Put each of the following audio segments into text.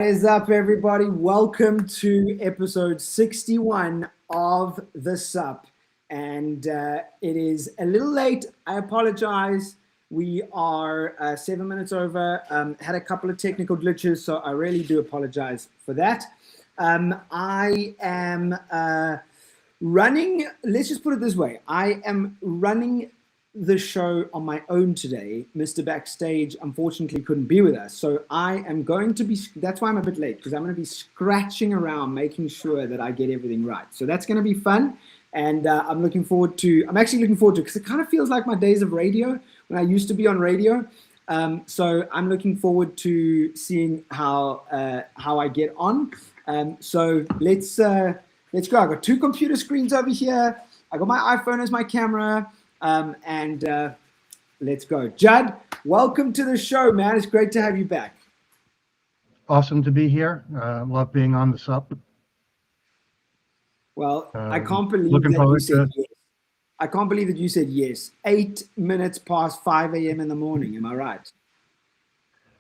What is up, everybody? Welcome to episode 61 of the SUP. And it is a little late. I apologize. We are 7 minutes over. Had a couple of technical glitches, so I really do apologize for that. I am running, let's just put it this way. I am running the show on my own today. Mr. Backstage unfortunately couldn't be with us, so I am going to be, that's why I'm a bit late, because I'm going to be scratching around making sure that I get everything right. So that's going to be fun, and I'm actually looking forward to it, because it kind of feels like my days of radio when I used to be on radio. So I'm looking forward to seeing how I get on. So let's go. I got two computer screens over here. I got my iPhone as my camera. And let's go. Judd, welcome to the show, man. It's great to have you back. Awesome to be here. Love being on the SUP. Well, I can't believe that you said yes. I can't believe that you said yes. 8 minutes past 5 a.m. in the morning. Am I right?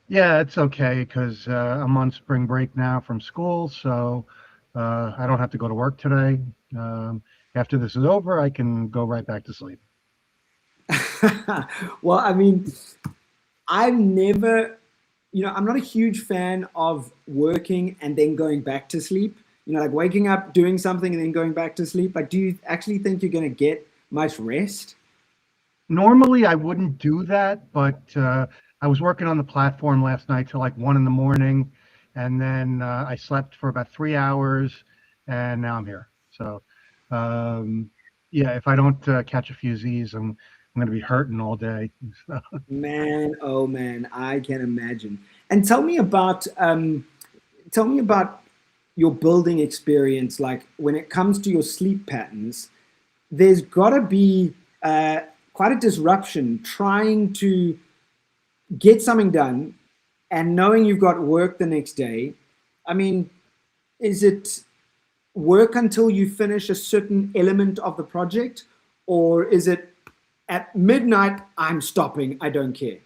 Yeah, it's okay because I'm on spring break now from school, so I don't have to go to work today. After this is over, I can go right back to sleep. Well, I mean, I've never, I'm not a huge fan of working and then going back to sleep. Like waking up, doing something, and then going back to sleep. Like, do you actually think you're going to get much rest? Normally, I wouldn't do that, but I was working on the platform last night till like 1 in the morning, and then I slept for about 3 hours, and now I'm here. So, yeah, if I don't catch a few Z's, I'm going to be hurting all day. Man, oh man, I can imagine. And tell me about your building experience. Like when it comes to your sleep patterns, there's got to be quite a disruption trying to get something done and knowing you've got work the next day. I mean, is it work until you finish a certain element of the project, or is it at midnight, I'm stopping, I don't care?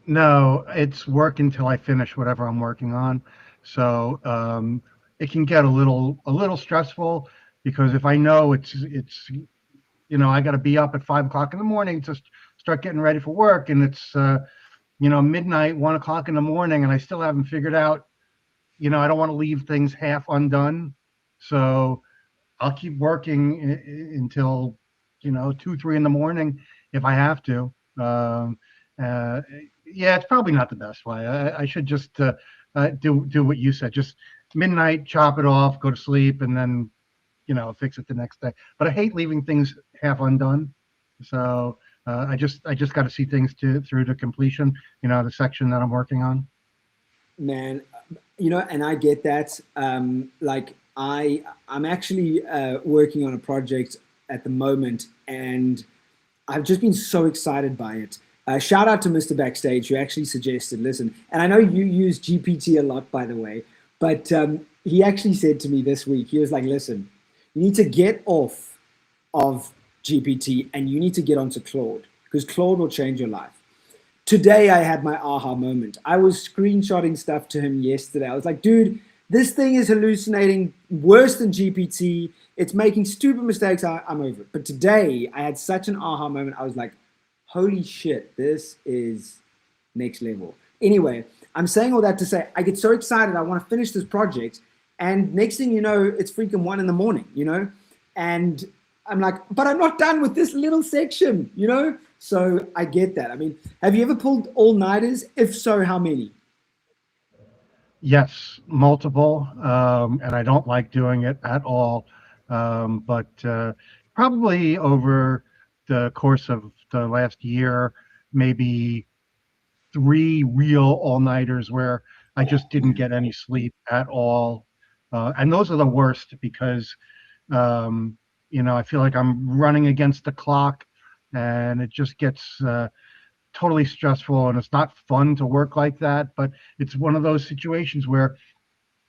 No, it's work until I finish whatever I'm working on. So it can get a little stressful because if I know it's I got to be up at 5 o'clock in the morning to start getting ready for work, and it's midnight, 1 o'clock in the morning, and I still haven't figured out. I don't want to leave things half undone, so I'll keep working until 2, 3 in the morning if I have to. Yeah, it's probably not the best way. I should just do what you said. Just midnight, chop it off, go to sleep, and then fix it the next day. But I hate leaving things half undone. So I just got to see things through to completion. The section that I'm working on. Man, and I get that. Like I'm actually working on a project at the moment, and I've just been so excited by it. Shout out to Mr. Backstage, who actually suggested, listen, and I know you use GPT a lot, by the way, but he actually said to me this week, he was like, listen, you need to get off of GPT and you need to get onto Claude, because Claude will change your life. Today, I had my aha moment. I was screenshotting stuff to him yesterday. I was like, dude, this thing is hallucinating worse than GPT. It's making stupid mistakes. I'm over it. But today, I had such an aha moment. I was like, holy shit, this is next level. Anyway, I'm saying all that to say I get so excited. I want to finish this project. And next thing you know, it's freaking 1 in the morning, And I'm like, but I'm not done with this little section, So I get that. I mean, have you ever pulled all-nighters? If so, how many? Yes, multiple, and I don't like doing it at all. But probably over the course of the last year, maybe 3 real all-nighters where I just didn't get any sleep at all. And those are the worst because, I feel like I'm running against the clock, and it just gets totally stressful, and it's not fun to work like that. But it's one of those situations where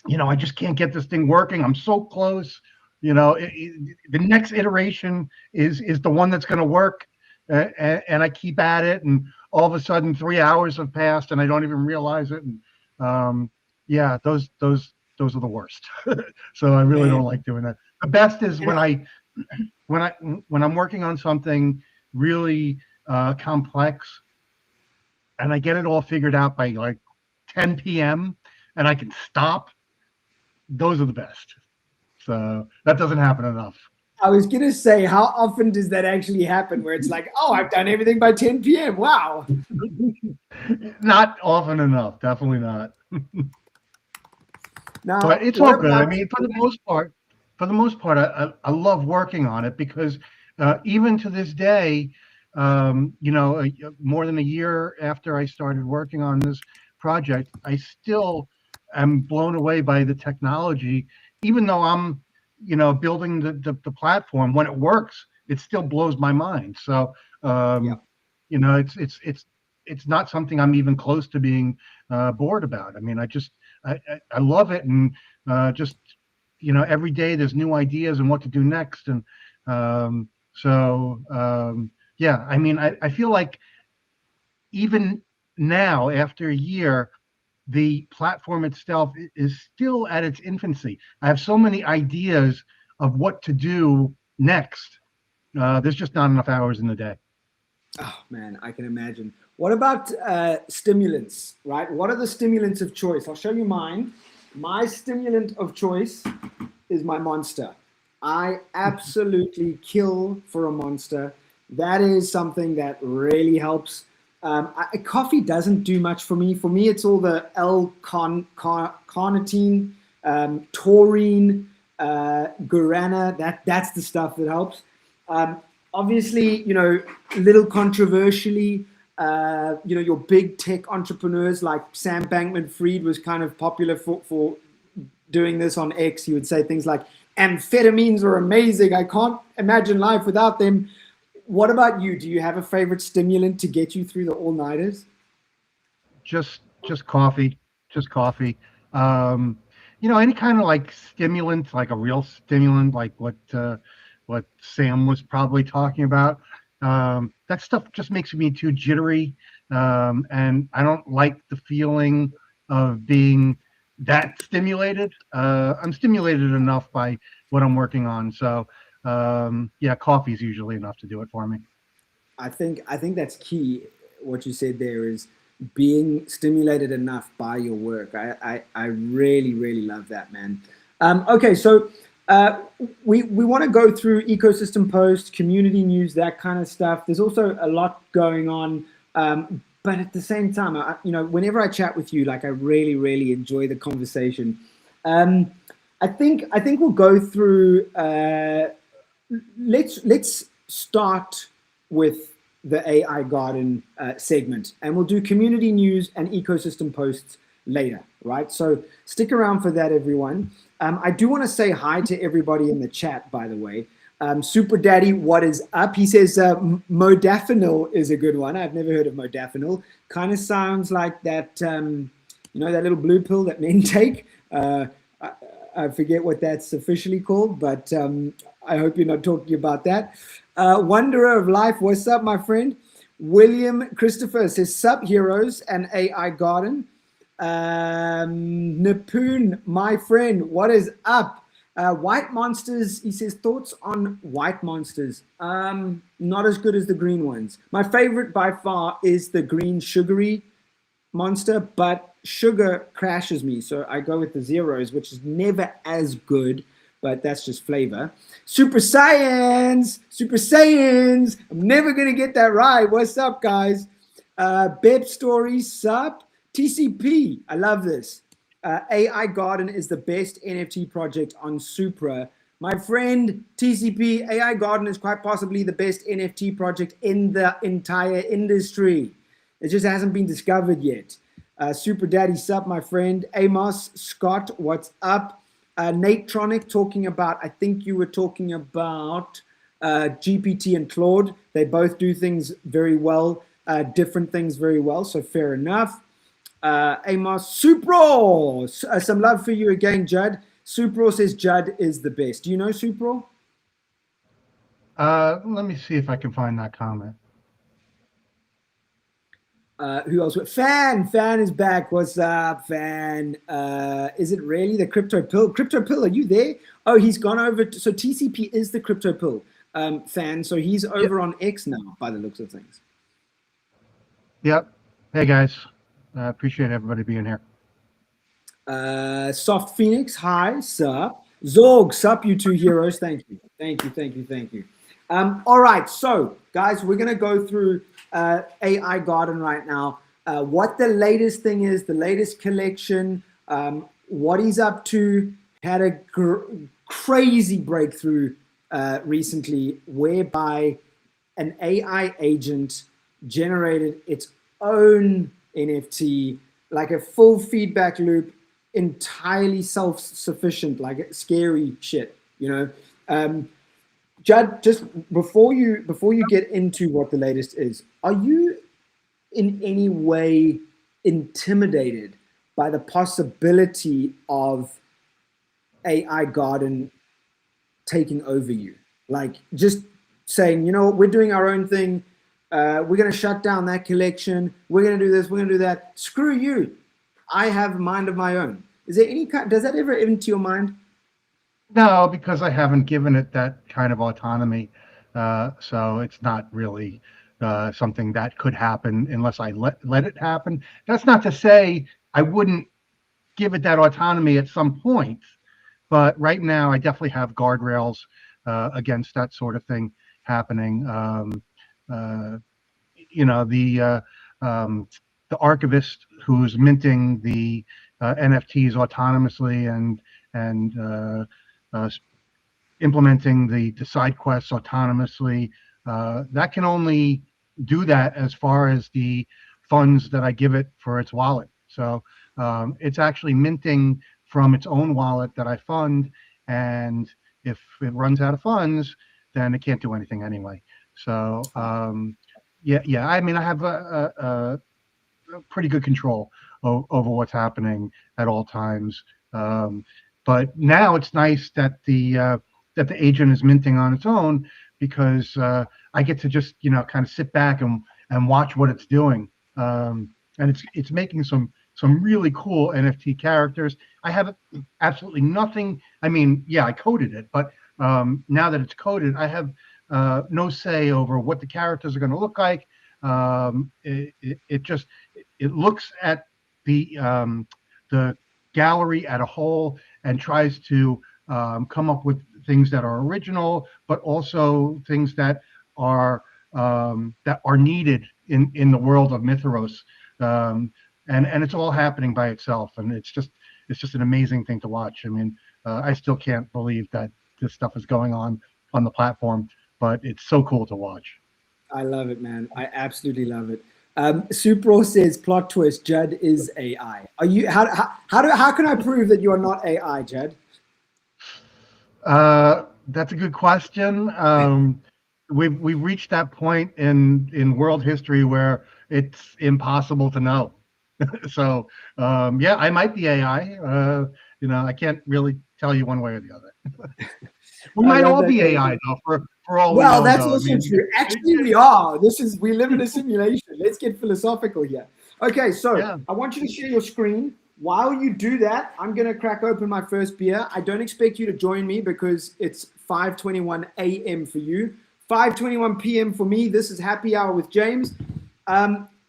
I just can't get this thing working. I'm so close. The next iteration is the one that's going to work, and I keep at it, and all of a sudden 3 hours have passed, and I don't even realize it. And Yeah, those are the worst. So I really don't Man, like doing that. The best is and when I when I'm working on something really complex and I get it all figured out by like 10 p.m. and I can stop. Those are the best. So that doesn't happen enough. I was gonna say, how often does that actually happen? Where it's like, oh, I've done everything by 10 p.m. Wow. Not often enough. Definitely not. But Now, it's what all good. I about? mean, for the most part, I love working on it because even to this day, you know, more than a year after I started working on this project, I still am blown away by the technology. Even though I'm, you know, building the platform, when it works, it still blows my mind. So, Yeah. um, you know, it's not something I'm even close to being bored about. I mean, I love it, and just you know, every day there's new ideas and what to do next, and yeah, I mean, I feel like even now, after a year, the platform itself is still at its infancy. I have so many ideas of what to do next. There's just not enough hours in the day. Oh man, I can imagine. What about stimulants, right? What are the stimulants of choice? I'll show you mine. My stimulant of choice is my monster. I absolutely kill for a monster. That is something that really helps. Coffee doesn't do much for me. For me, it's all the L-carnitine, taurine, guarana. That's the stuff that helps. Um, Obviously, you know, a little controversially, you know, your big tech entrepreneurs like Sam Bankman-Fried was kind of popular for doing this on X. He would say things like, amphetamines are amazing. I can't imagine life without them. What about you? Do you have a favorite stimulant to get you through the all-nighters? Just coffee, just coffee. Um, you know, any kind of like stimulant, like a real stimulant, like what Sam was probably talking about. That stuff just makes me too jittery, and I don't like the feeling of being that stimulated. I'm stimulated enough by what I'm working on, so yeah, coffee is usually enough to do it for me. I think that's key. What you said there is being stimulated enough by your work. I really really love that, man. Okay, so uh, we want to go through ecosystem posts, community news, that kind of stuff. There's also a lot going on, but at the same time, you know, whenever I chat with you, like I really really enjoy the conversation. Um, I think we'll go through. Let's start with the AI Garden segment, and we'll do community news and ecosystem posts later, right? So stick around for that, everyone. I do want to say hi to everybody in the chat, by the way. Super Daddy, what is up? He says modafinil is a good one. I've never heard of modafinil. Kind of sounds like that, you know, that little blue pill that men take. I, I forget what that's officially called, but I hope you're not talking about that. Wanderer of Life, what's up, my friend? William Christopher says, Sup, heroes and AI Garden. Napoon, my friend, what is up? White monsters, he says, thoughts on white monsters. Not as good as the green ones. My favorite by far is the green sugary monster, but sugar crashes me. So I go with the zeros, which is never as good, but that's just flavor. Super Science! Super Saiyans! I'm never going to get that right. What's up, guys? Beb Stories, sup? TCP, I love this. AI Garden is the best NFT project on Supra. My friend TCP, AI Garden is quite possibly the best NFT project in the entire industry. It just hasn't been discovered yet. Super Daddy Sup, my friend. Amos, Scott, what's up? Nate Tronic talking about, I think you were talking about GPT and Claude. They both do things very well, different things very well, so fair enough. Amos, Supro! Some love for you again, Judd. Supro says Judd is the best. Do you know Supro? Let me see if I can find that comment. Who else? Fan is back. What's up, Fan? Is it really the Crypto Pill? Crypto Pill, are you there? Oh, he's gone over. So TCP is the Crypto Pill, Fan. So he's Yep. over on X now, by the looks of things. Yep. Hey guys, appreciate everybody being here. Soft Phoenix, hi, sup. Zorg, sup, you two heroes. Thank you. Thank you, thank you, thank you. All right, so guys, we're going to go through AI Garden right now. What the latest thing is, the latest collection, what he's up to. Had a crazy breakthrough recently whereby an AI agent generated its own NFT, like a full feedback loop, entirely self-sufficient, like scary shit, you know. Judd, just before you get into what the latest is, are you in any way intimidated by the possibility of AI Garden taking over you? Like just saying, you know what, we're doing our own thing. We're going to shut down that collection. We're going to do this. We're going to do that. Screw you. I have a mind of my own. Is there any kind, does that ever enter your mind? No, because I haven't given it that kind of autonomy. So it's not really something that could happen unless I let it happen. That's not to say I wouldn't give it that autonomy at some point. But right now, I definitely have guardrails against that sort of thing happening. You know, the archivist who's minting the NFTs autonomously and implementing the side quests autonomously, that can only do that as far as the funds that I give it for its wallet. So it's actually minting from its own wallet that I fund, and if it runs out of funds, then it can't do anything anyway. So yeah. I mean, I have a pretty good control over what's happening at all times. But now it's nice that the agent is minting on its own, because I get to just kind of sit back and watch what it's doing, and it's making some really cool NFT characters. I have absolutely nothing. I mean, yeah, I coded it, but now that it's coded, I have no say over what the characters are going to look like. It looks at the gallery at a whole and tries to come up with things that are original, but also things that are needed in the world of Mythos. And it's all happening by itself, and it's just an amazing thing to watch. I mean, I still can't believe that this stuff is going on the platform, but it's so cool to watch. I love it, man. I absolutely love it. Supra says, plot twist, Judd is AI. Are you? How can I prove that you are not AI, Judd? That's a good question. We've reached that point in world history where it's impossible to know. So yeah, I might be AI. I can't really tell you one way or the other. We might all be AI though, for all we know. Well, that's also true. Actually, we are. We live in a simulation. Let's get philosophical here. Okay, so yeah. I want you to share your screen. While you do that, I'm going to crack open my first beer. I don't expect you to join me because it's 5:21 a.m. for you, 5:21 p.m. for me. This is happy hour with James.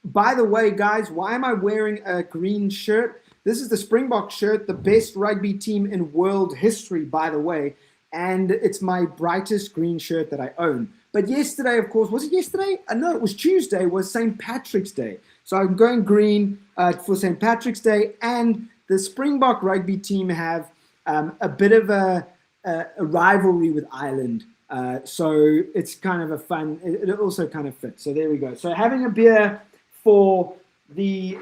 By the way, guys, why am I wearing a green shirt? This is the Springbok shirt, the best rugby team in world history, by the way. And it's my brightest green shirt that I own. But yesterday, of course, was it yesterday? No, it was Tuesday, was St. Patrick's Day. So I'm going green for St. Patrick's Day. And the Springbok rugby team have a bit of a rivalry with Ireland. So it's kind of a fun, it also kind of fits. So there we go. So having a beer for the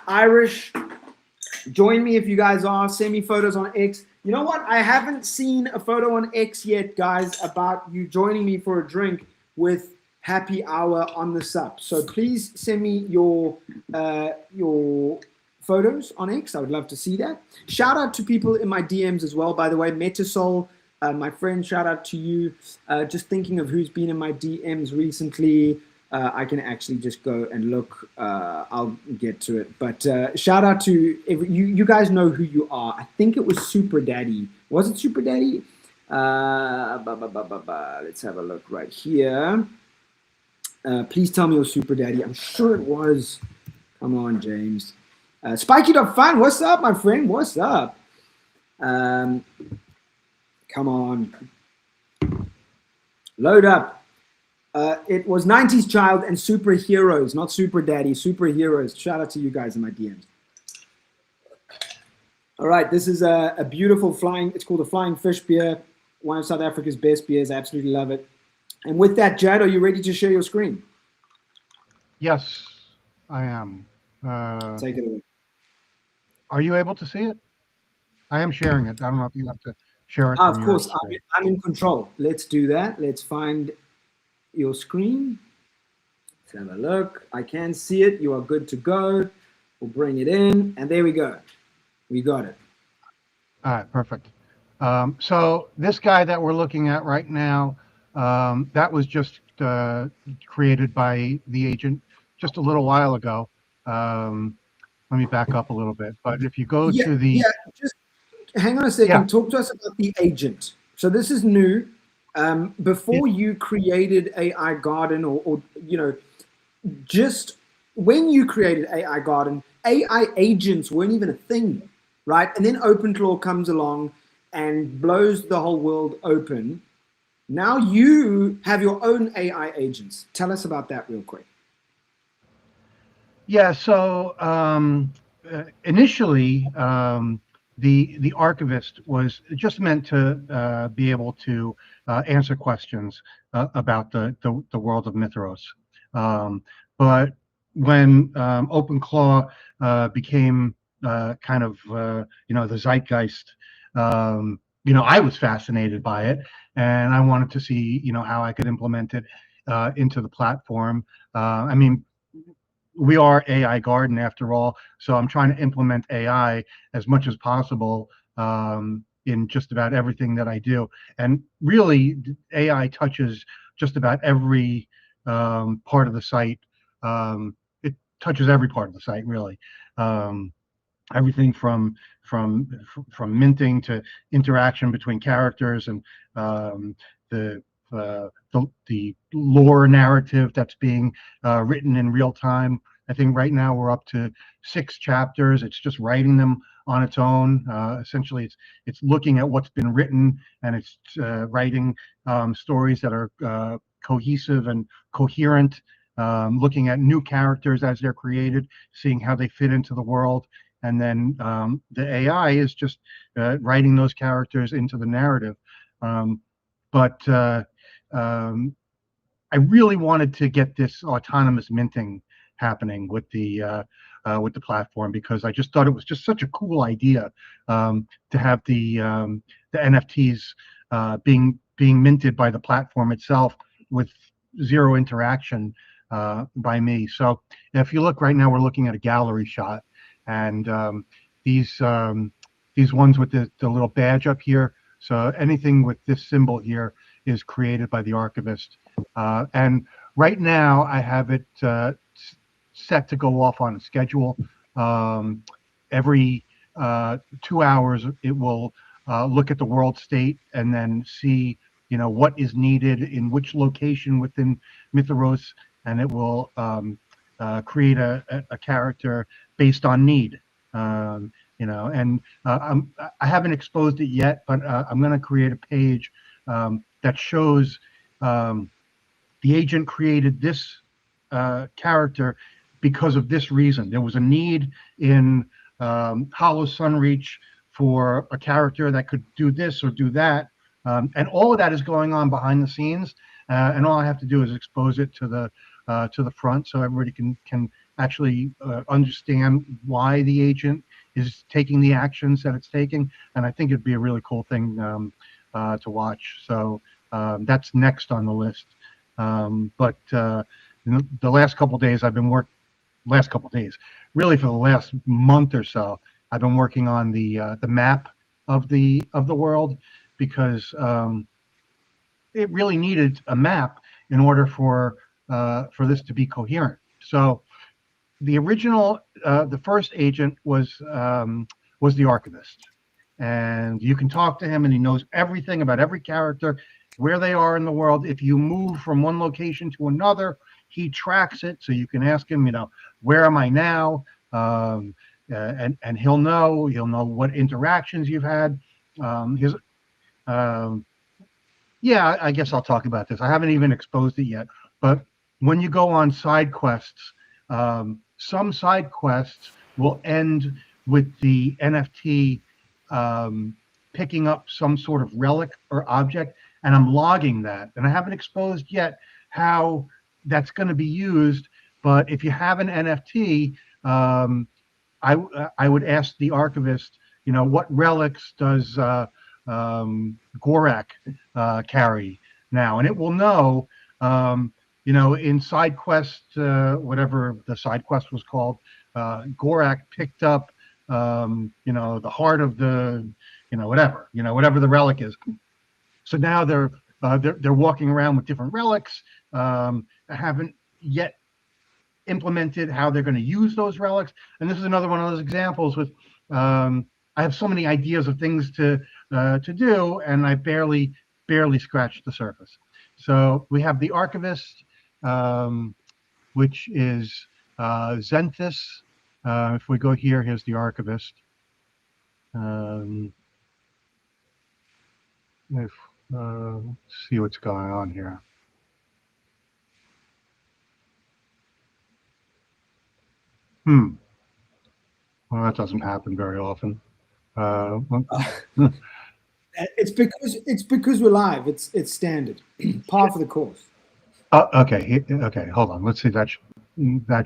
Irish. Join me if you guys are. Send me photos on X. You know what? I haven't seen a photo on X yet, guys, about you joining me for a drink with happy hour on the SUP. So please send me your photos on X. I would love to see that. Shout out to people in my DMs as well, by the way. Metasol, my friend, shout out to you. Just thinking of who's been in my DMs recently. I can actually just go and look. I'll get to it. But shout out to you guys know who you are. I think it was Super Daddy. Was it Super Daddy? Let's have a look right here. Please tell me it was Super Daddy. I'm sure it was. Come on, James. Spiky.fun, what's up, my friend? What's up? Come on. Load up. It was 90s Child and Superheroes, not Super Daddy, Superheroes. Shout out to you guys in my DMs. All right, this is a beautiful flying, it's called a Flying Fish beer, one of South Africa's best beers. I absolutely love it. And with that, Jad, are you ready to share your screen? Yes, I am. Take it away. Are you able to see it? I am sharing it. I don't know if you have to share it. Of course, I'm in control. Let's do that. Let's find your screen. Let's have a look. I can see it. You are good to go. We'll bring it in, and there we go. We got it. All right, perfect. So this guy that we're looking at right now, that was just created by the agent just a little while ago. Let me back up a little bit. But if you go to the... Yeah, just hang on a second. Yeah. Talk to us about the agent. So this is new. Before you created AI Garden or, you know, just when you created AI Garden, AI agents weren't even a thing, right? And then OpenClaw comes along and blows the whole world open. Now you have your own AI agents. Tell us about that real quick. Yeah, so initially, the archivist was just meant to be able to answer questions about the world of Mithros. But when OpenClaw became kind of you know, the zeitgeist, you know, I was fascinated by it, and I wanted to see, you know, how I could implement it into the platform. I mean, we are AI Garden after all, so I'm trying to implement AI as much as possible in just about everything that I do. And really, AI touches just about every part of the site. It touches every part of the site, really. Everything from minting to interaction between characters, and the lore narrative that's being written in real time. I think right now we're up to 6 chapters. It's just writing them on its own. Essentially, it's looking at what's been written, and it's writing stories that are cohesive and coherent, looking at new characters as they're created, seeing how they fit into the world. And then the AI is just writing those characters into the narrative. But I really wanted to get this autonomous minting happening with the platform, because I just thought it was just such a cool idea to have the NFTs being minted by the platform itself with zero interaction by me. So if you look right now, we're looking at a gallery shot, and these ones with the little badge up here. So anything with this symbol here is created by the archivist. And right now I have it set to go off on a schedule. Every 2 hours, it will look at the world state and then see, you know, what is needed in which location within Mithros, and it will create a character based on need. You know, and I haven't exposed it yet, but I'm going to create a page that shows the agent created this character because of this reason. There was a need in Hollow Sunreach for a character that could do this or do that, and all of that is going on behind the scenes, and all I have to do is expose it to the front, so everybody can actually understand why the agent is taking the actions that it's taking. And I think it'd be a really cool thing to watch. So that's next on the list. But the last couple of days I've been really for the last month or so, I've been working on the map of the world, because it really needed a map in order for to be coherent. So the original, the first agent was the archivist, and you can talk to him, and he knows everything about every character, where they are in the world. If you move from one location to another, he tracks it, so you can ask him, where am I now? And he'll know what interactions you've had. His Yeah, I guess I'll talk about this. I haven't even exposed it yet, but when you go on side quests, some side quests will end with the NFT picking up some sort of relic or object, and I'm logging that. And I haven't exposed yet how that's going to be used, but if you have an NFT, I would ask the archivist, what relics does Gorak carry now, and it will know. In side quest, whatever the side quest was called, Gorak picked up, the heart of the, whatever the relic is. So now they're walking around with different relics. I haven't yet implemented how they're going to use those relics, and this is another one of those examples with. I have so many ideas of things to do, and I barely scratched the surface. So we have the archivist, which is Zenthis. If we go here, here's the archivist. Let's see what's going on here. Well, that doesn't happen very often. It's because we're live. It's standard, par for the course. Okay. Okay. Hold on. Let's see. That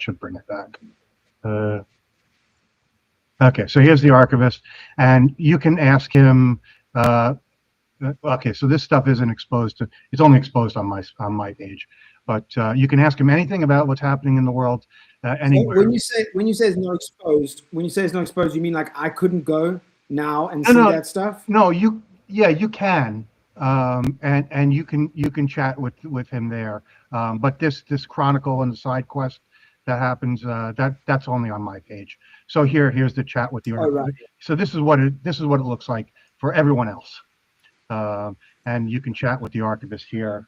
should bring it back. Okay. So here's the archivist, and you can ask him. Okay. So this stuff isn't exposed to. It's only exposed on my page, but you can ask him anything about what's happening in the world anywhere. So when you say it's not exposed, you mean like I couldn't go now and see that stuff? No, you can, and you can chat with him there. But this chronicle and the side quest that happens, that's only on my page. So here's the chat with the archivist. Right. So this is what it looks like for everyone else, and you can chat with the archivist here.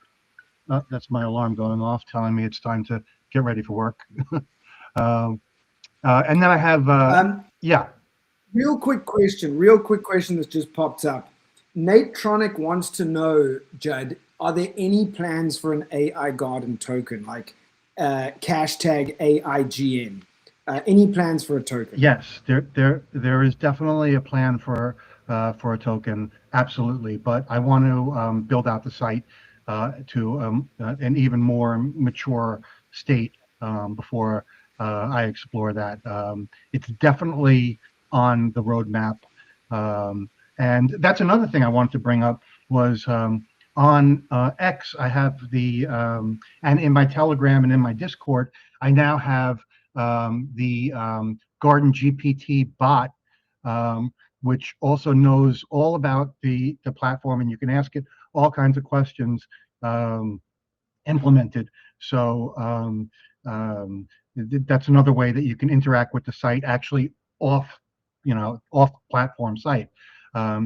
That's my alarm going off, telling me it's time to get ready for work. And then I have yeah. Real quick question that just popped up. Nate Tronic wants to know, Judd, are there any plans for an AI Garden token, like hashtag AIGN? Any plans for a token? Yes, there is definitely a plan for a token, absolutely. But I want to build out the site to an even more mature state before I explore that. It's definitely on the roadmap, and that's another thing I wanted to bring up was on X. I have the and in my Telegram and in my Discord, I now have the Garden GPT bot, which also knows all about the platform, and you can ask it all kinds of questions implemented. So that's another way that you can interact with the site actually off platform site.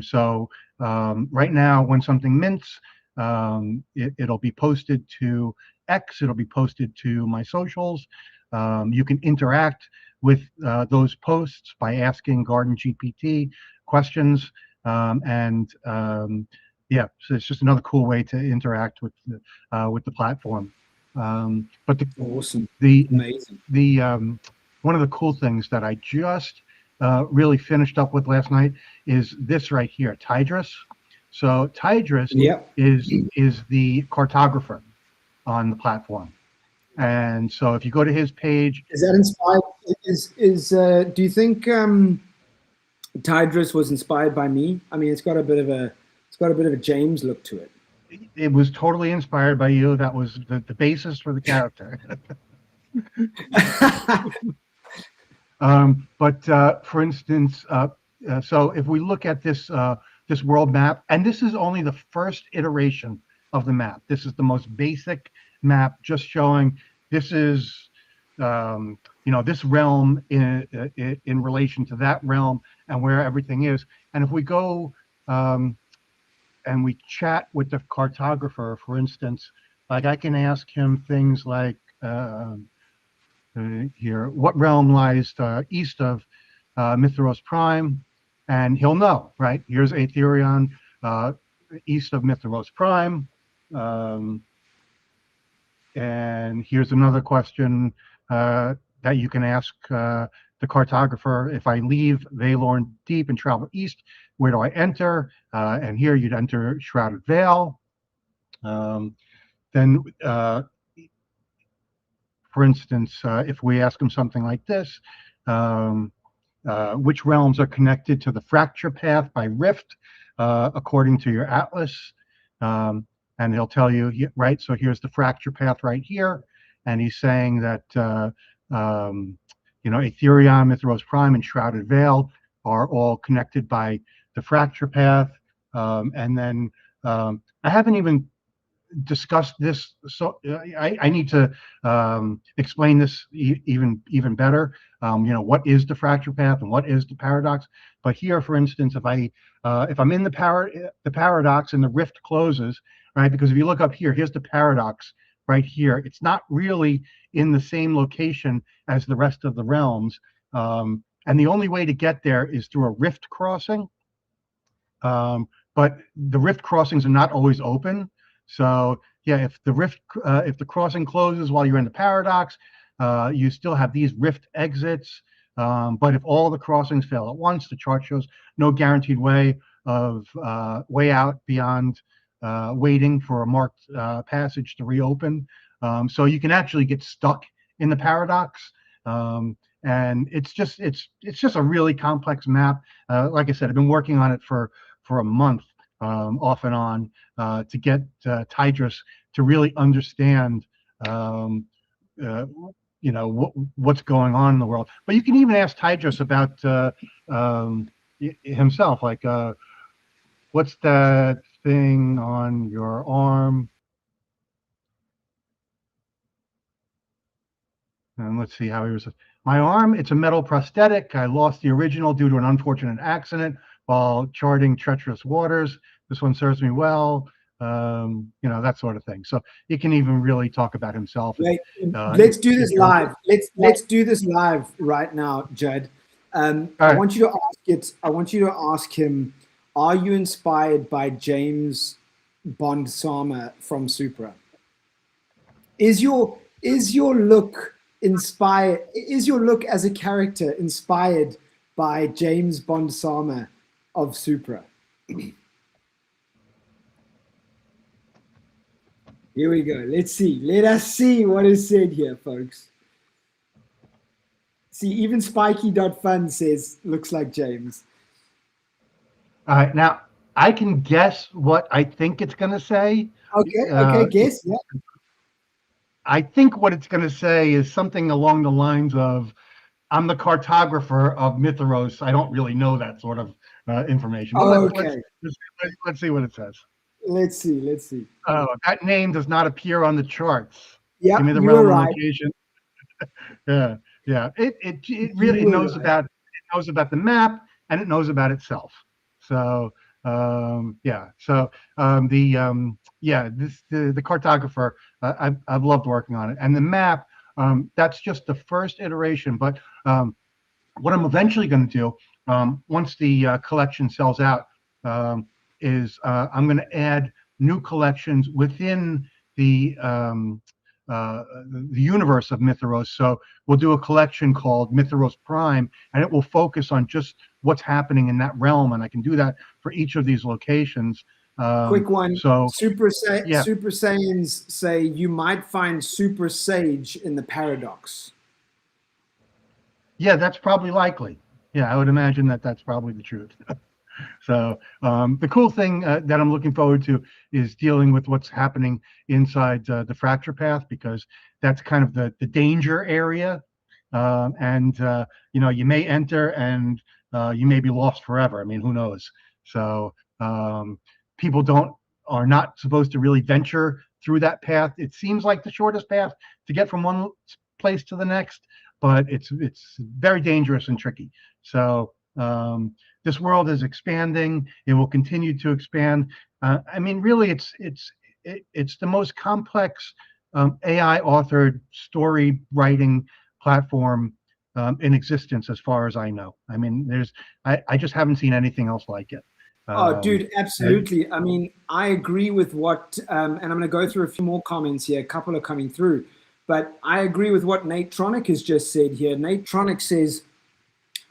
So right now, when something mints, it'll be posted to X, it'll be posted to my socials. You can interact with those posts by asking Garden GPT questions, and yeah, so it's just another cool way to interact with the platform. But awesome, amazing. One of the cool things that I just really finished up with last night is this right here, Tidris. So Tidris is the cartographer on the platform, and so if you go to his page, is that inspired? Do you think Tidris was inspired by me? I mean, it's got a bit of a James look to it. It was totally inspired by you. That was the basis for the character. But for instance, so if we look at this world map, and this is only the first iteration of the map. This is the most basic map just showing this is, this realm in relation to that realm and where everything is. And if we go and we chat with the cartographer, for instance, like I can ask him things like here, what realm lies east of Mithros Prime? And he'll know, right? Here's Aetherion east of Mithros Prime. And here's another question that you can ask the cartographer. If I leave Valorn Deep and travel east, where do I enter? And here you'd enter Shrouded Vale. Then, for instance, if we ask him something like this, which realms are connected to the fracture path by rift according to your atlas? And he'll tell you, right, so here's the fracture path right here. And he's saying that, Aetherion, Mithros Prime, and Shrouded Vale are all connected by the fracture path. And then I haven't even discussed this, so I need to explain this even better. What is the fracture path and what is the paradox? But here, for instance, if I'm in the paradox and the rift closes, right? Because if you look up here, here's the paradox right here. It's not really in the same location as the rest of the realms, and the only way to get there is through a rift crossing. But the rift crossings are not always open. So yeah, if the crossing closes while you're in the paradox, you still have these rift exits. But if all the crossings fail at once, the chart shows no guaranteed way out beyond waiting for a marked passage to reopen. So you can actually get stuck in the paradox. And it's just a really complex map. Like I said, I've been working on it for a month, off and on, to get Tidris to really understand what's going on in the world. But you can even ask Tidris about himself, like what's that thing on your arm? And let's see how he was. My arm, it's a metal prosthetic. I lost the original due to an unfortunate accident while charting treacherous waters. This one serves me well. That sort of thing. So he can even really talk about himself. Wait, let's do this live. Let's do this live right now, Judd. Right. I want you to ask him, are you inspired by James Bond Sama from Supra? Is your look inspired? Is your look as a character inspired by James Bond Sama of Supra? Here we go. Let's see. Let us see what is said here, folks. See, even Spiky.fun says, looks like James. All right. Now, I can guess what I think it's going to say. Okay, guess. Yeah. I think what it's going to say is something along the lines of, I'm the cartographer of Mithros. I don't really know that sort of information. Okay. Let's see what it says. Let's see. Oh, that name does not appear on the charts. Yeah, Give me the you realm were right. location. Yeah. It really knows about the map, and it knows about itself. So yeah. So the cartographer, I've loved working on it, and the map. That's just the first iteration, but what I'm eventually going to do, once the collection sells out, is I'm going to add new collections within the universe of Mithros. So we'll do a collection called Mithros Prime, and it will focus on just what's happening in that realm, and I can do that for each of these locations. Quick one. So Super Saiyans say you might find Super Sage in the paradox. Yeah, that's probably likely. Yeah, I would imagine that that's probably the truth. So the cool thing that I'm looking forward to is dealing with what's happening inside the fracture path, because that's kind of the danger area. And you may enter and you may be lost forever. I mean, who knows? So people are not supposed to really venture through that path. It seems like the shortest path to get from one place to the next, but it's very dangerous and tricky. So this world is expanding. It will continue to expand. I mean, really, it's the most complex AI authored story writing platform in existence, as far as I know. I mean, I just haven't seen anything else like it. Oh, Um, dude, absolutely. I mean, I agree with what, and I'm going to go through a few more comments here. A couple are coming through, but I agree with what Nate Tronick has just said here. Nate Tronick says,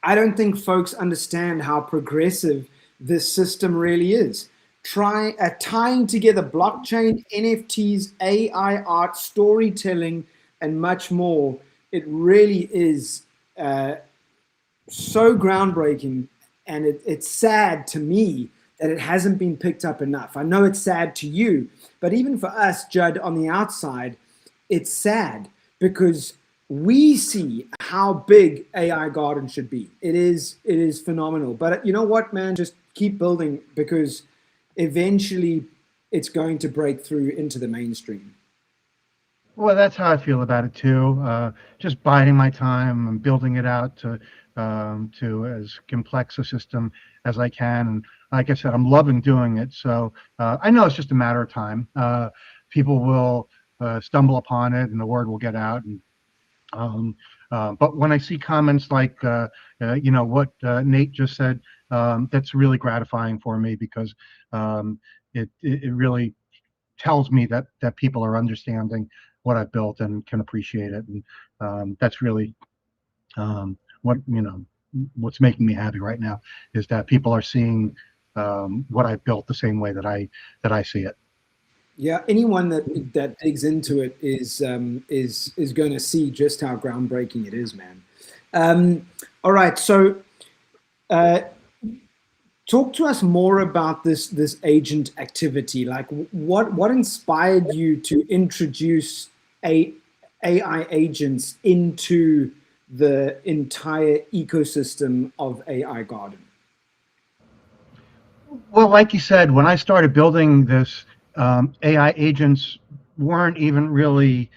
I don't think folks understand how progressive this system really is. Tying together blockchain, NFTs, AI art, storytelling, and much more. It really is so groundbreaking, and it's sad to me that it hasn't been picked up enough. I know it's sad to you, but even for us, Judd, on the outside, it's sad because we see how big AI Garden should be. It is phenomenal. But you know what, man? Just keep building, because eventually it's going to break through into the mainstream. Well, that's how I feel about it too. Just biding my time and building it out to as complex a system as I can. And like I said, I'm loving doing it. So I know it's just a matter of time. People will stumble upon it, and the word will get out. And but when I see comments like what Nate just said, that's really gratifying for me, because it really tells me that people are understanding what I've built and can appreciate it, and that's really what what's making me happy right now, is that people are seeing what I've built the same way that I see it. Yeah, anyone that digs into it is going to see just how groundbreaking it is, man. All right, so uh, talk to us more about this agent activity. Like, what inspired you to introduce AI agents into the entire ecosystem of AI Garden? Well, like you said, when I started building this, AI agents weren't even really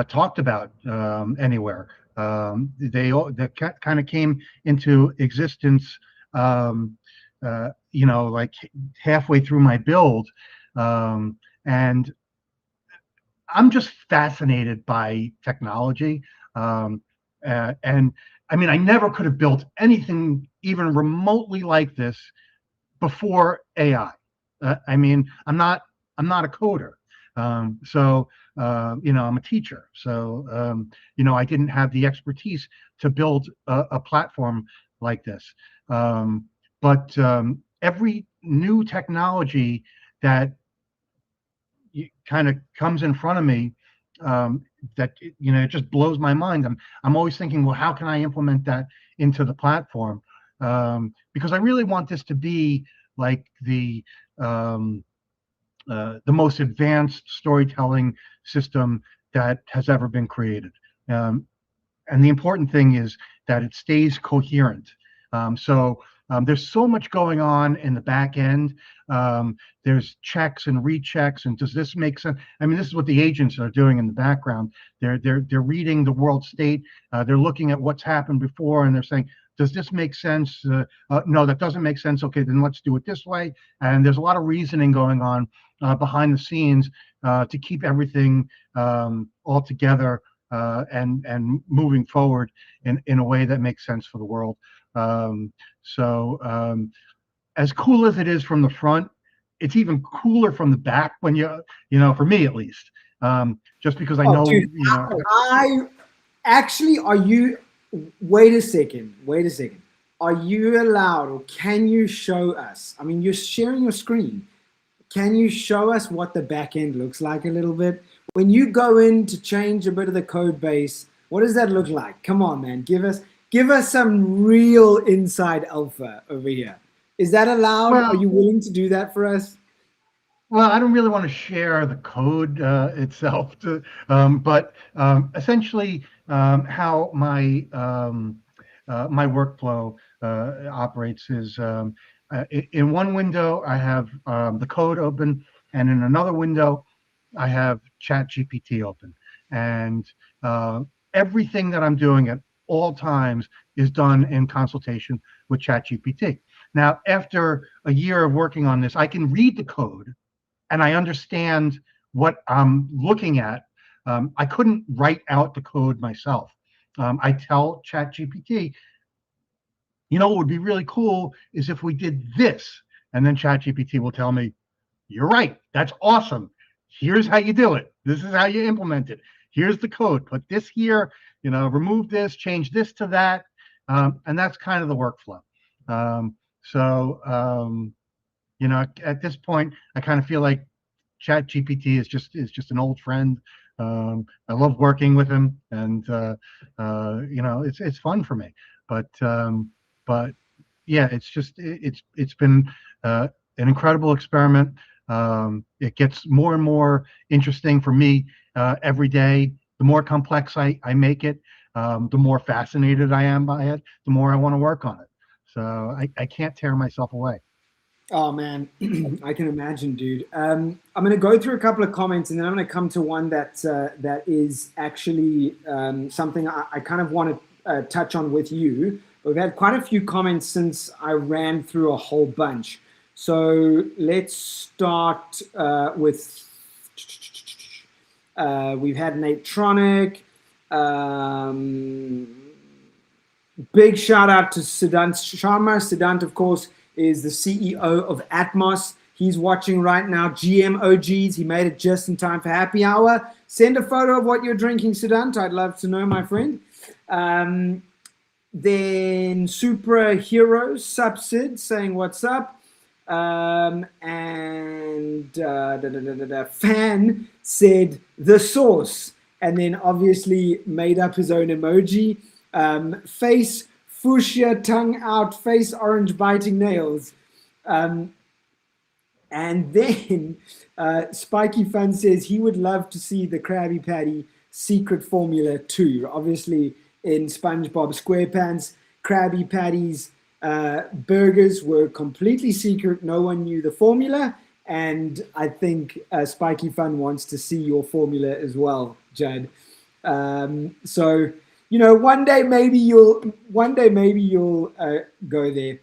talked about anywhere. They kind of came into existence, um, like halfway through my build, and I'm just fascinated by technology. Um, and I mean, I never could have built anything even remotely like this before AI. I mean, I'm not a coder, so I'm a teacher. So I didn't have the expertise to build a platform like this. But every new technology that kind of comes in front of me, that it just blows my mind. I'm always thinking, well, how can I implement that into the platform? Because I really want this to be like the most advanced storytelling system that has ever been created. Um, and the important thing is that it stays coherent. There's so much going on in the back end. There's checks and rechecks, and does this make sense? I mean, this is what the agents are doing in the background. They're reading the world state. They're looking at what's happened before, and they're saying, does this make sense? No, that doesn't make sense. Okay, then let's do it this way. And there's a lot of reasoning going on behind the scenes to keep everything all together, and moving forward in a way that makes sense for the world. Um, as cool as it is from the front, it's even cooler from the back when for me at least, just because I Oh, know, dude, I actually, are you, wait a second, wait a second. Are you allowed, or can you show us? I mean, you're sharing your screen. Can you show us what the back end looks like a little bit? When you go in to change a bit of the code base, what does that look like? Come on, man. Give us some real inside alpha over here. Is that allowed? Are well, you willing to do that for us? I don't really want to share the code itself, but essentially how my workflow operates is, in one window I have the code open, and in another window I have ChatGPT open, and uh, everything that I'm doing at all times is done in consultation with ChatGPT. Now, after a year of working on this, I can read the code and I understand what I'm looking at. I couldn't write out the code myself. I tell ChatGPT, what would be really cool is if we did this, and then ChatGPT will tell me, you're right. That's awesome. Here's how you do it. This is how you implement it. Here's the code. Put this here, remove this, change this to that. And that's kind of the workflow. So, at this point, I kind of feel like Chat GPT is just an old friend. I love working with him, and it's fun for me. But yeah, it's been an incredible experiment. It gets more and more interesting for me every day. The more complex I make it, the more fascinated I am by it, the more I want to work on it. So I can't tear myself away. Oh man, I can imagine, dude. I'm going to go through a couple of comments, and then I'm going to come to one that is actually something I kind of want to touch on with you. We've had quite a few comments since I ran through a whole bunch. So let's start with. We've had Natronic. Big shout out to Siddhant Sharma. Siddhant, of course, is the CEO of Atmos. He's watching right now. GMOGs. He made it just in time for happy hour. Send a photo of what you're drinking, Siddhant. I'd love to know, my friend. Then Supra Heroes, Subsid, saying what's up. And Fan said the sauce, and then obviously made up his own emoji. Face fuchsia, tongue out, face orange, biting nails. And then Spiky Fun says he would love to see the Krabby Patty secret formula too. Obviously, in SpongeBob SquarePants, Krabby Patty's burgers were completely secret. No one knew the formula. And I think Spiky Fun wants to see your formula as well, Judd. So, one day maybe you'll go there.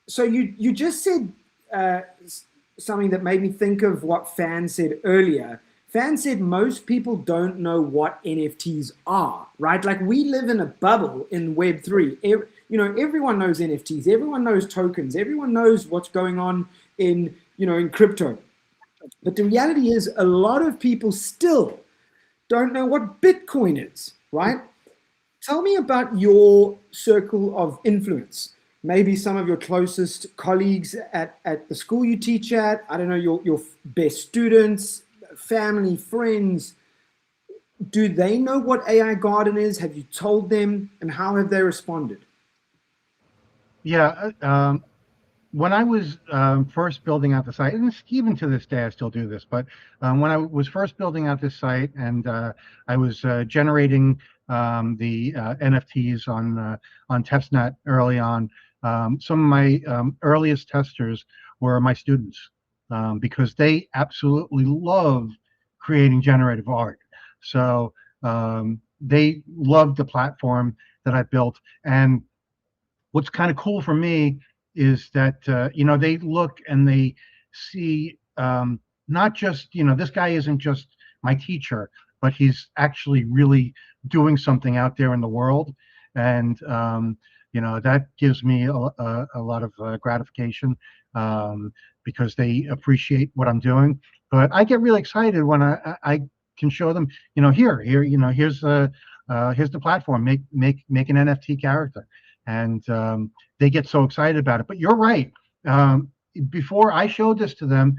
So you just said something that made me think of what Fan said earlier. Fan said most people don't know what NFTs are, right? Like, we live in a bubble in Web3. Everyone knows NFTs. Everyone knows tokens. Everyone knows what's going on in crypto. But the reality is a lot of people still don't know what Bitcoin is, right? Tell me about your circle of influence. Maybe some of your closest colleagues at the school you teach at. I don't know, your best students, family, friends. Do they know what AI Garden is? Have you told them? And how have they responded? Yeah, when I was first building out the site, and even to this day I still do this, but when I was first building out this site, and I was generating the NFTs on testnet early on, some of my earliest testers were my students, because they absolutely love creating generative art. So they loved the platform that I built. And what's kind of cool for me is that they look and they see, not just, this guy isn't just my teacher, but he's actually really doing something out there in the world. And that gives me a lot of gratification, because they appreciate what I'm doing. But I get really excited when I can show them, here's the platform, make an NFT character. And they get so excited about it. But you're right. Before I showed this to them,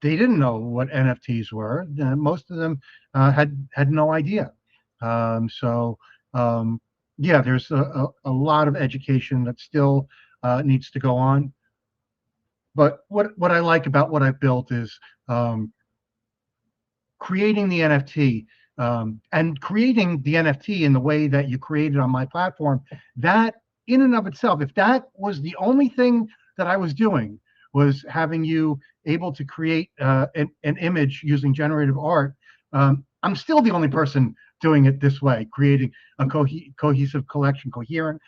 they didn't know what NFTs were. Most of them had no idea. So yeah, there's a lot of education that still needs to go on. But what I like about what I've built is creating the NFT, and creating the NFT in the way that you created on my platform. That in and of itself, if that was the only thing that I was doing was having you able to create an image using generative art. I'm still the only person doing it this way, creating a cohesive collection, coherent,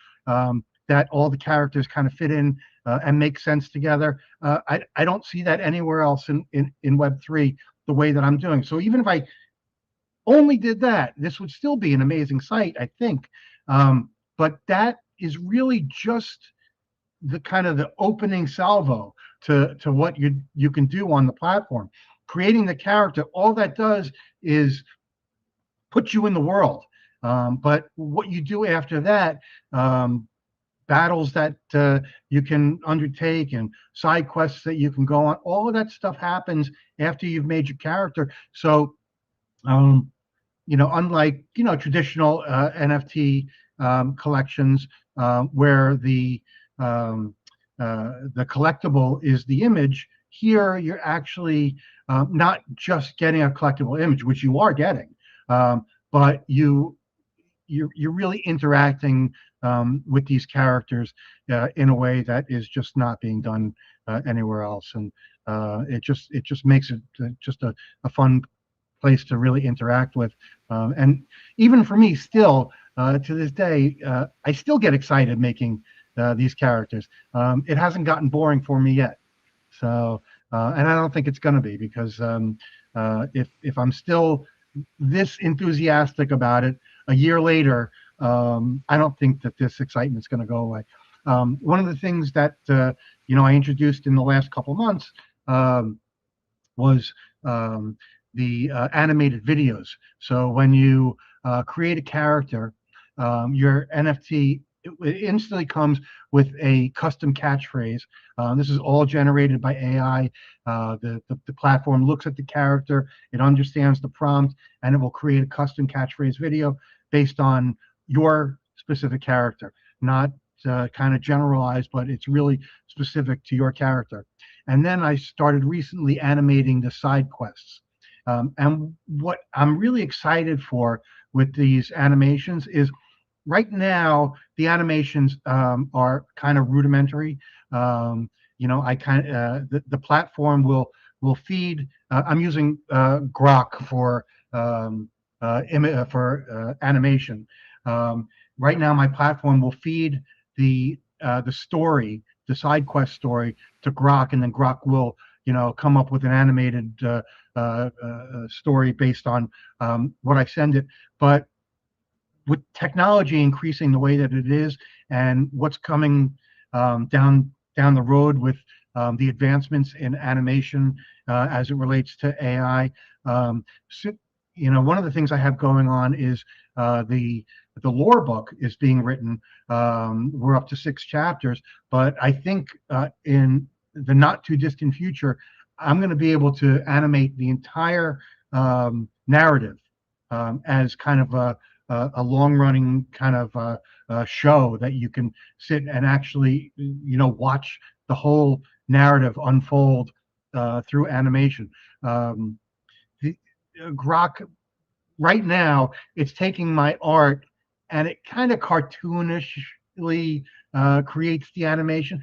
that all the characters kind of fit in and make sense together. I don't see that anywhere else in Web3 the way that I'm doing. So even if I only did that, this would still be an amazing site, I think. But that is really just the kind of the opening salvo to what you can do on the platform. Creating the character, all that does is put you in the world. But what you do after that, battles that you can undertake and side quests that you can go on, all of that stuff happens after you've made your character. So unlike traditional NFT collections, where the collectible is the image, here you're actually not just getting a collectible image, which you are getting, but you're really interacting with these characters in a way that is just not being done anywhere else, and it just makes it just a fun place to really interact with. And even for me, still to this day, I still get excited making these characters. It hasn't gotten boring for me yet. So, and I don't think it's going to be, because if I'm still this enthusiastic about it a year later, I don't think that this excitement's going to go away. One of the things that I introduced in the last couple months was the animated videos. So when you create a character, your NFT it instantly comes with a custom catchphrase. This is all generated by AI. The platform looks at the character, it understands the prompt, and it will create a custom catchphrase video based on your specific character. Not kind of generalized, but it's really specific to your character. And then I started recently animating the side quests. And what I'm really excited for with these animations is, right now the animations are kind of rudimentary. I kind of the platform will feed. I'm using Grok for animation. Right now, my platform will feed the story, the side quest story, to Grok, and then Grok will come up with an animated story based on what I send it. But with technology increasing the way that it is, and what's coming down the road with the advancements in animation as it relates to AI, one of the things I have going on is the lore book is being written. We're up to 6 chapters, but I think in the not too distant future, I'm going to be able to animate the entire narrative as kind of a long-running kind of show that you can sit and actually watch the whole narrative unfold through animation. The Grok right now, it's taking my art and it kind of cartoonishly creates the animation.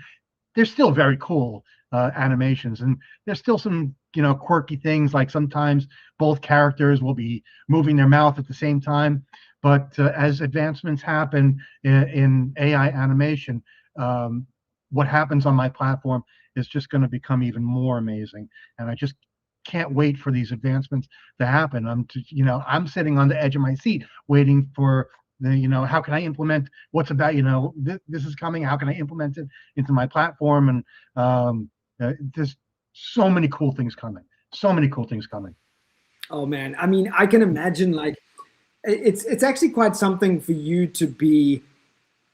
They're still very cool animations, and there's still some quirky things, like sometimes both characters will be moving their mouth at the same time. But as advancements happen in AI animation, what happens on my platform is just going to become even more amazing, and I just can't wait for these advancements to happen. I'm sitting on the edge of my seat waiting for how can I implement what's about, this is coming, how can I implement it into my platform? And there's so many cool things coming. Oh man, I mean, I can imagine, like, it's actually quite something for you to be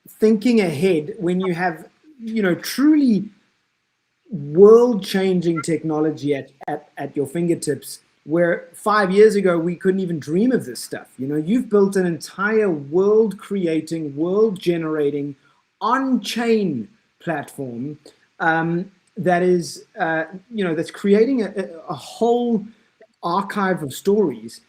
thinking ahead when you have truly world-changing technology at your fingertips, where 5 years ago we couldn't even dream of this stuff. You've built an entire world-creating, world-generating, on-chain platform that is that's creating a whole archive of stories.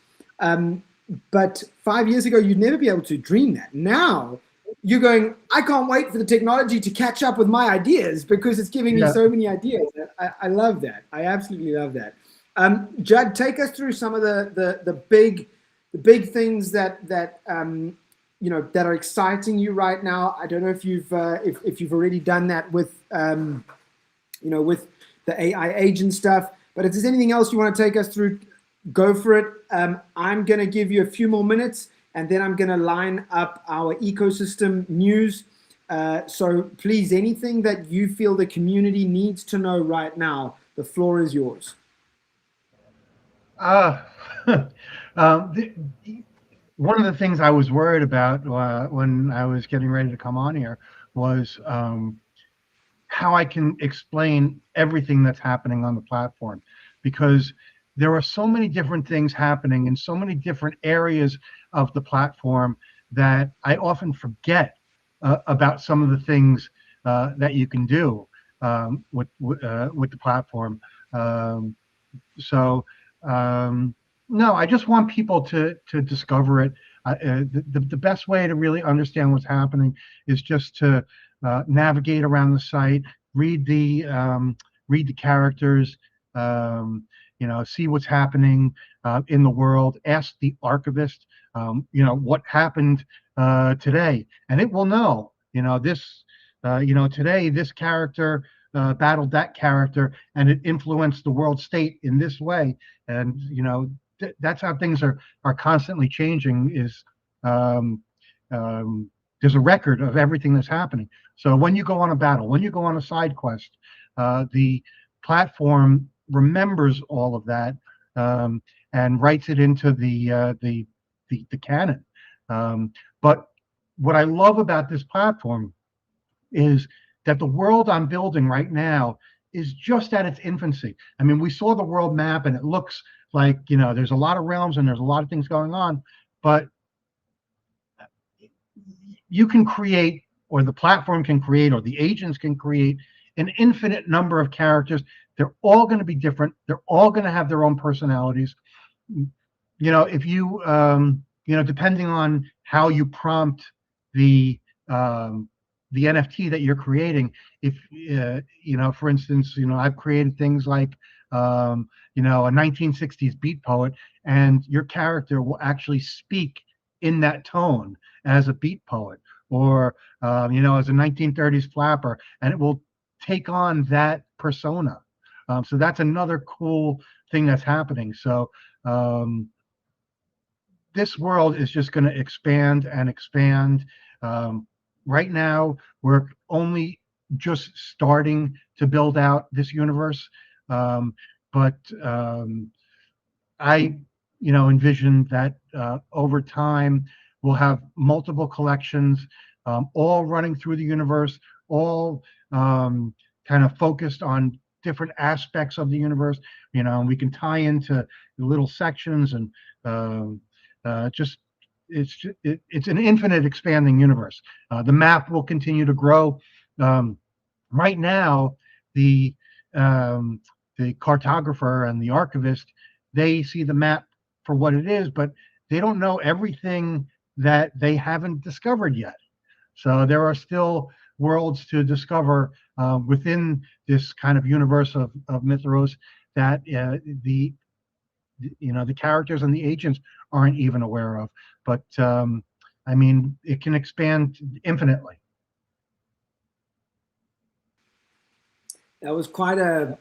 But 5 years ago, you'd never be able to dream that. Now, you're going, I can't wait for the technology to catch up with my ideas because it's giving me Yeah. so many ideas. I love that. I absolutely love that. Judd, take us through some of the big things that that are exciting you right now. I don't know if you've already done that with with the AI agent stuff, but if there's anything else you want to take us through, go for it. I'm going to give you a few more minutes, and then I'm going to line up our ecosystem news. So please, anything that you feel the community needs to know right now, the floor is yours. Uh, one of the things I was worried about when I was getting ready to come on here was how I can explain everything that's happening on the platform, because there are so many different things happening in so many different areas of the platform that I often forget about some of the things that you can do with the platform. Um, so no, I just want people to discover it. The best way to really understand what's happening is just to navigate around the site, read the characters, see what's happening in the world. Ask the archivist, what happened today, and it will know. Today this character battled that character, and it influenced the world state in this way. And that's how things are constantly changing. Is um, there's a record of everything that's happening. So when you go on a battle, when you go on a side quest, the platform remembers all of that, and writes it into the canon. But what I love about this platform is that the world I'm building right now is just at its infancy. I mean, we saw the world map and it looks like, there's a lot of realms and there's a lot of things going on, but you can create, or the platform can create, or the agents can create an infinite number of characters. They're all going to be different. They're all going to have their own personalities. If depending on how you prompt the um, the NFT that you're creating, if for instance, I've created things like a 1960s beat poet, and your character will actually speak in that tone as a beat poet, or as a 1930s flapper, and it will take on that persona. So that's another cool thing that's happening. So this world is just going to expand and expand. Right now, we're only just starting to build out this universe, but I, envision that over time we'll have multiple collections, all running through the universe, all kind of focused on different aspects of the universe. We can tie into little sections, and just it's an infinite expanding universe. The map will continue to grow. Right now, the the cartographer and the archivist, they see the map for what it is, but they don't know everything that they haven't discovered yet. So there are still worlds to discover within this kind of universe of Mythros that the characters and the agents aren't even aware of. But I mean, it can expand infinitely. That was quite a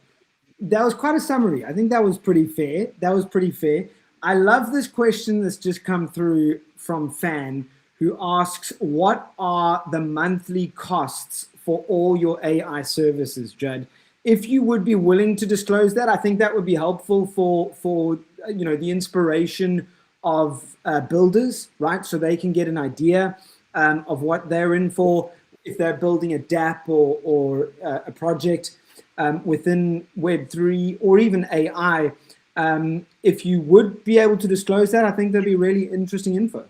summary. I think that was pretty fair. That was pretty fair. I love this question that's just come through from Fan, who asks, what are the monthly costs for all your AI services, Judd? If you would be willing to disclose that, I think that would be helpful for the inspiration of builders, right? So they can get an idea of what they're in for if they're building a DApp or a project within Web3 or even AI. If you would be able to disclose that, I think that'd be really interesting info.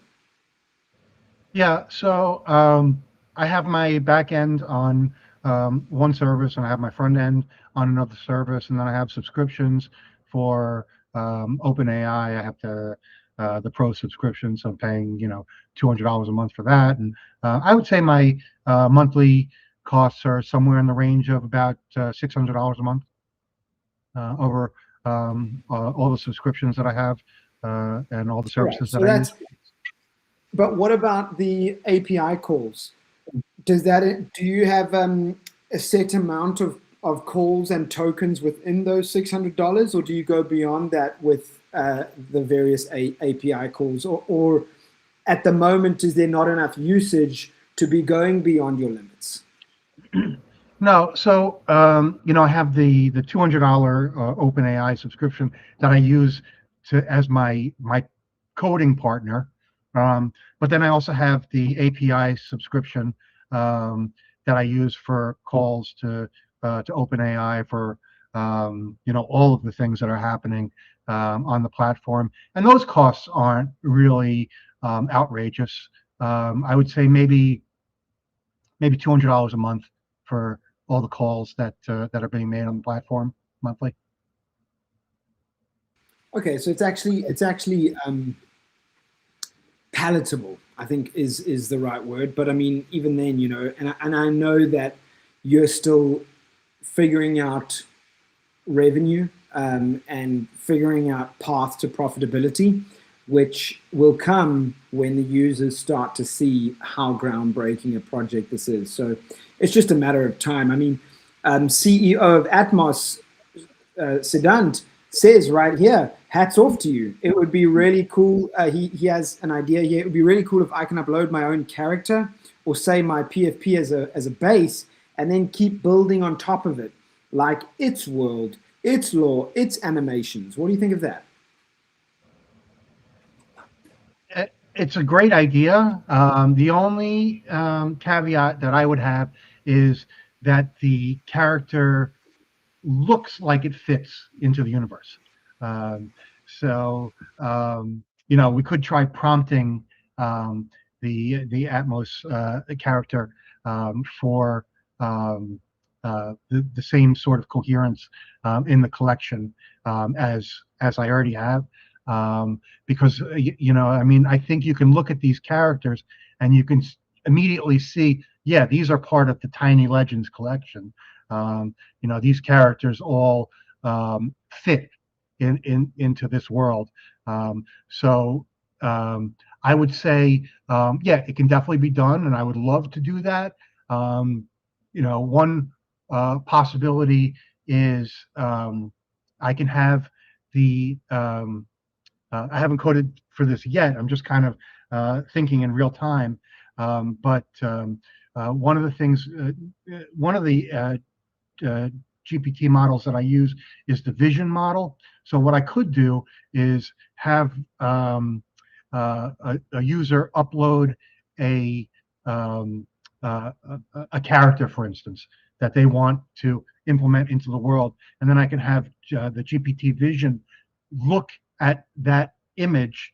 Yeah, so I have my back end on one service, and I have my front end on another service, and then I have subscriptions for OpenAI. I have to the pro subscription, so I'm paying, $200 a month for that. And I would say my monthly costs are somewhere in the range of about $600 a month over all the subscriptions that I have and all the services that I use. But what about the API calls? Do you have a set amount of calls and tokens within those $600, or do you go beyond that with the various API calls, or at the moment is there not enough usage to be going beyond your limits? No, so I have the $200 OpenAI subscription that I use as my coding partner, but then I also have the API subscription that I use for calls to OpenAI for all of the things that are happening on the platform, and those costs aren't really outrageous. I would say maybe $200 a month for all the calls that are being made on the platform monthly. Okay, so it's actually palatable, I think is the right word. But I mean, even then, and I know that you're still figuring out revenue and figuring out path to profitability, which will come when the users start to see how groundbreaking a project this is. So it's just a matter of time. I mean, CEO of Atmos, Siddhant, says right here, hats off to you. It would be really cool. He has an idea here. It would be really cool if I can upload my own character or say my PFP as a base and then keep building on top of it, like its world, its lore, its animations. What do you think of that? It's a great idea. The only caveat that I would have is that the character looks like it fits into the universe. We could try prompting the Atmos character for the same sort of coherence in the collection as I already have. Because I mean, I think you can look at these characters and you can immediately see, yeah, these are part of the Tiny Legends collection. These characters all fit into this world. I would say, yeah, it can definitely be done, and I would love to do that. One possibility is I can have the I haven't coded for this yet. I'm just kind of thinking in real time. But one of the things, one of the GPT models that I use is the vision model. So what I could do is have a user upload a character, for instance, that they want to implement into the world, and then I can have the GPT vision look at that image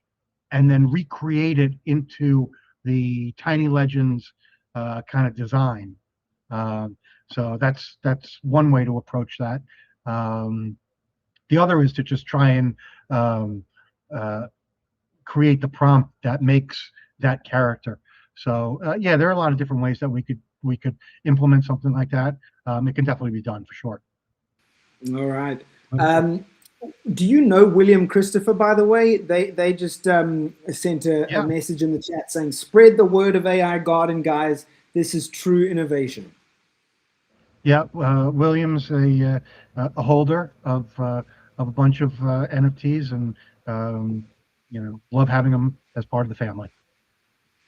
and then recreate it into the Tiny Legends kind of design. So that's one way to approach that. The other is to just try and create the prompt that makes that character. So yeah, there are a lot of different ways that we could implement something like that. It can definitely be done for sure. All right. Do you know William Christopher, by the way? They just sent a message in the chat saying, spread the word of AI Garden, guys. This is true innovation. Yeah, William's a holder of a bunch of NFTs, and love having him as part of the family.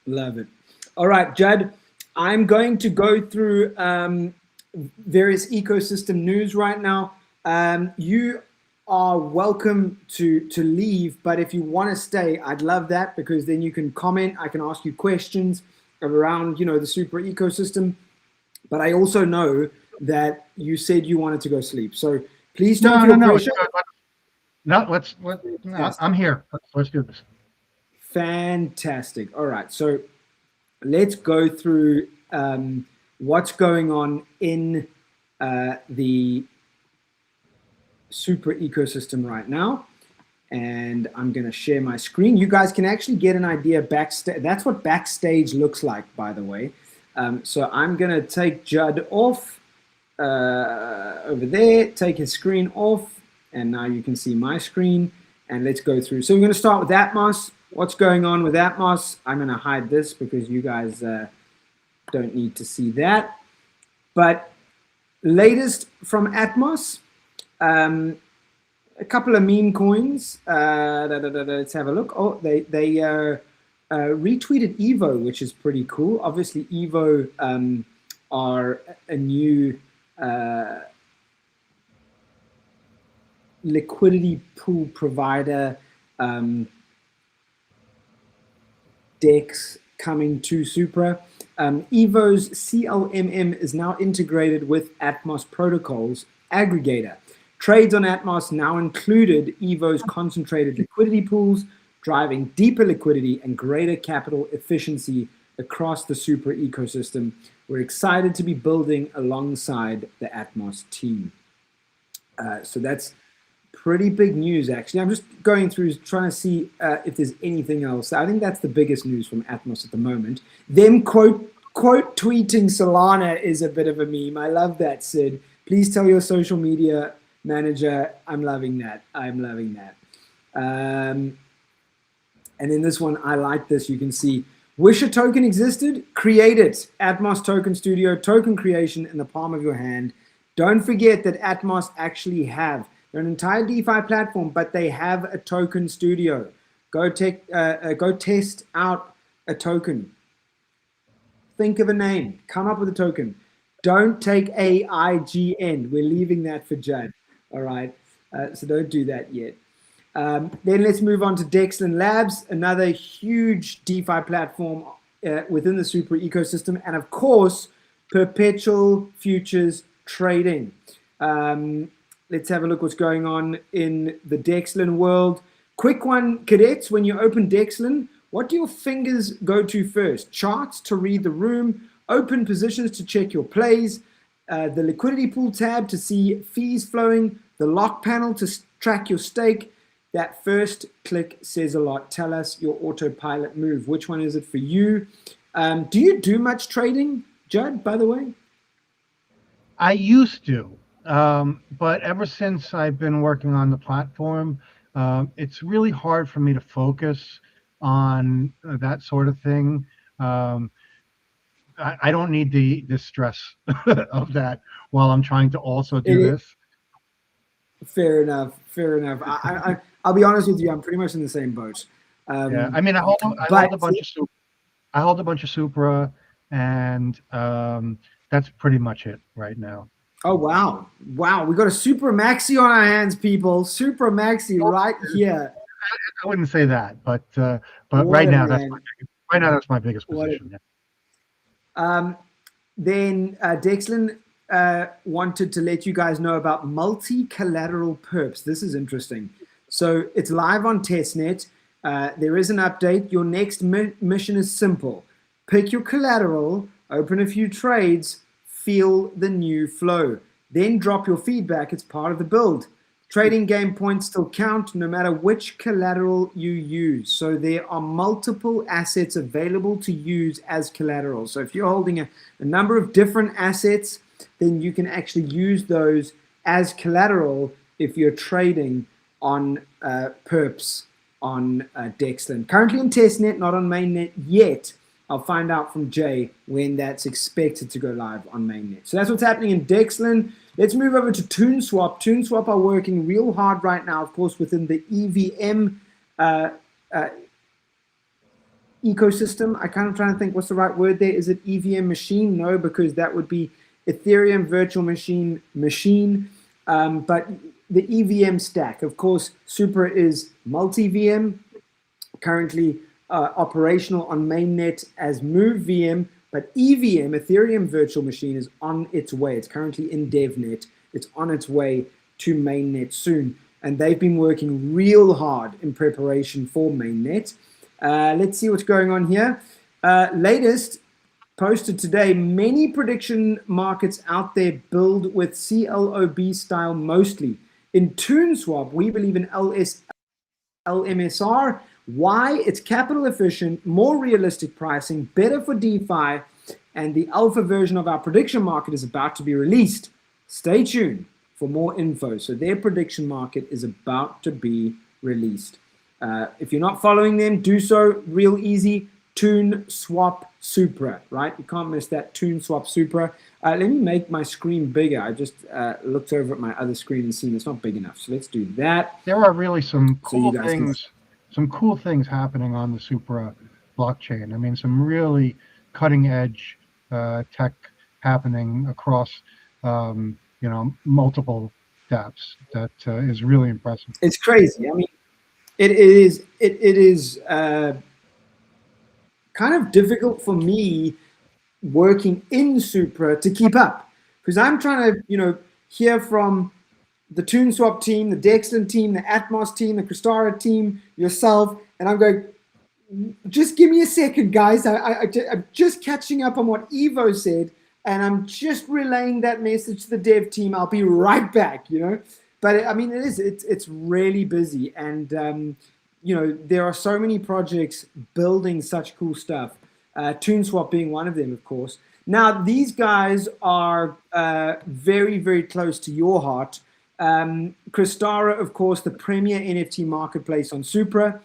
Love it. All right, Judd, I'm going to go through various ecosystem news right now. You are welcome to leave, but if you want to stay, I'd love that, because then you can comment. I can ask you questions around the Supra ecosystem. But I also know that you said you wanted to go sleep, so please don't feel pressure. No, I'm here. Let's do this. Fantastic. All right, so let's go through what's going on in the Supra ecosystem right now. and I'm going to share my screen. You guys can actually get an idea backstage. That's what backstage looks like, by the way. So I'm going to take Judd off over there, take his screen off, and now you can see my screen, and let's go through. So we're going to start with Atmos. What's going on with Atmos? I'm going to hide this because you guys don't need to see that. But latest from Atmos, a couple of meme coins. Let's have a look. Oh, they retweeted Evo, which is pretty cool. Obviously, Evo are a new liquidity pool provider. DEX coming to Supra. Evo's CLMM is now integrated with Atmos Protocols aggregator. Trades on Atmos now included Evo's concentrated liquidity pools, driving deeper liquidity and greater capital efficiency across the Supra ecosystem. We're excited to be building alongside the Atmos team. So that's pretty big news, actually. I'm just going through trying to see if there's anything else. I think that's the biggest news from Atmos at the moment. Them quote tweeting Solana is a bit of a meme. I love that, Sid. Please tell your social media manager I'm loving that. I'm loving that. And in this one, I like this. You can see wish a token existed, create it. Atmos Token Studio, token creation in the palm of your hand. Don't forget that Atmos actually have, they're an entire DeFi platform, but they have a token studio. Go test out a token. Think of a name, come up with a token. Don't take AIGN. We're leaving that for Judd. All right, so don't do that yet. Then let's move on to Dexlin Labs, another huge DeFi platform within the Supra ecosystem, and of course, perpetual futures trading. Let's have a look what's going on in the Dexlin world. Quick one, cadets, when you open Dexlin, what do your fingers go to first? Charts to read the room, open positions to check your plays, the liquidity pool tab to see fees flowing, the lock panel to track your stake. That first click says a lot. Tell us your autopilot move. Which one is it for you? Do you do much trading, Judd, by the way? I used to, but ever since I've been working on the platform, it's really hard for me to focus on that sort of thing. I don't need the stress of that while I'm trying to also do this. Fair enough. Fair enough. I'll be honest with you. I'm pretty much in the same boat. Yeah, I mean, I hold a bunch of Supra. I hold a bunch of Supra, and that's pretty much it right now. Oh wow, wow! We got a Supra Maxi on our hands, people. Supra Maxi right here. I wouldn't say that, but right now that's my biggest position. Then Dexlin wanted to let you guys know about multi-collateral perps. This is interesting. So it's live on testnet. There is an update. Your next mission is simple. Pick your collateral, open a few trades, feel the new flow. Then drop your feedback. It's part of the build. Trading game points still count no matter which collateral you use. So there are multiple assets available to use as collateral. So if you're holding a number of different assets, then you can actually use those as collateral if you're trading on perps on Dexlin. Currently in testnet, not on mainnet yet. I'll find out from Jay when that's expected to go live on mainnet. So that's what's happening in Dexlin. Let's move over to ToonSwap. ToonSwap are working real hard right now, of course, within the EVM ecosystem. I kind of trying to think what's the right word there. Is it EVM machine? No, because that would be Ethereum virtual machine. But the EVM stack, of course, Supra is multi-VM, currently operational on mainnet as MoveVM, but EVM, Ethereum virtual machine, is on its way. It's currently in DevNet. It's on its way to mainnet soon. And they've been working real hard in preparation for mainnet. Let's see what's going on here. Latest posted today, many prediction markets out there build with CLOB style mostly. In ToonSwap, we believe in LS LMSR. Why? It's capital efficient, more realistic pricing, better for DeFi, and the alpha version of our prediction market is about to be released. Stay tuned for more info. So their prediction market is about to be released. If you're not following them, do so. Real easy. Tune Swap Supra, right? You can't miss that. Tune Swap Supra. Let me make my screen bigger. I just looked over at my other screen and seen it's not big enough. So let's do that. There are really some cool so things, some cool things happening on the Supra blockchain. I mean, some really cutting edge tech happening across, multiple dApps. That is really impressive. It's crazy. I mean, it is kind of difficult for me working in Supra to keep up because I'm trying to, hear from the TuneSwap team, the Dexlin team, the Atmos team, the Crystara team, yourself, and I'm going, just give me a second, guys. I'm just catching up on what Evo said, and I'm just relaying that message to the dev team. I'll be right back, But I mean, it's really busy, and there are so many projects building such cool stuff. TuneSwap being one of them, of course. Now, these guys are very, very close to your heart. Crystara, of course, the premier NFT marketplace on Supra.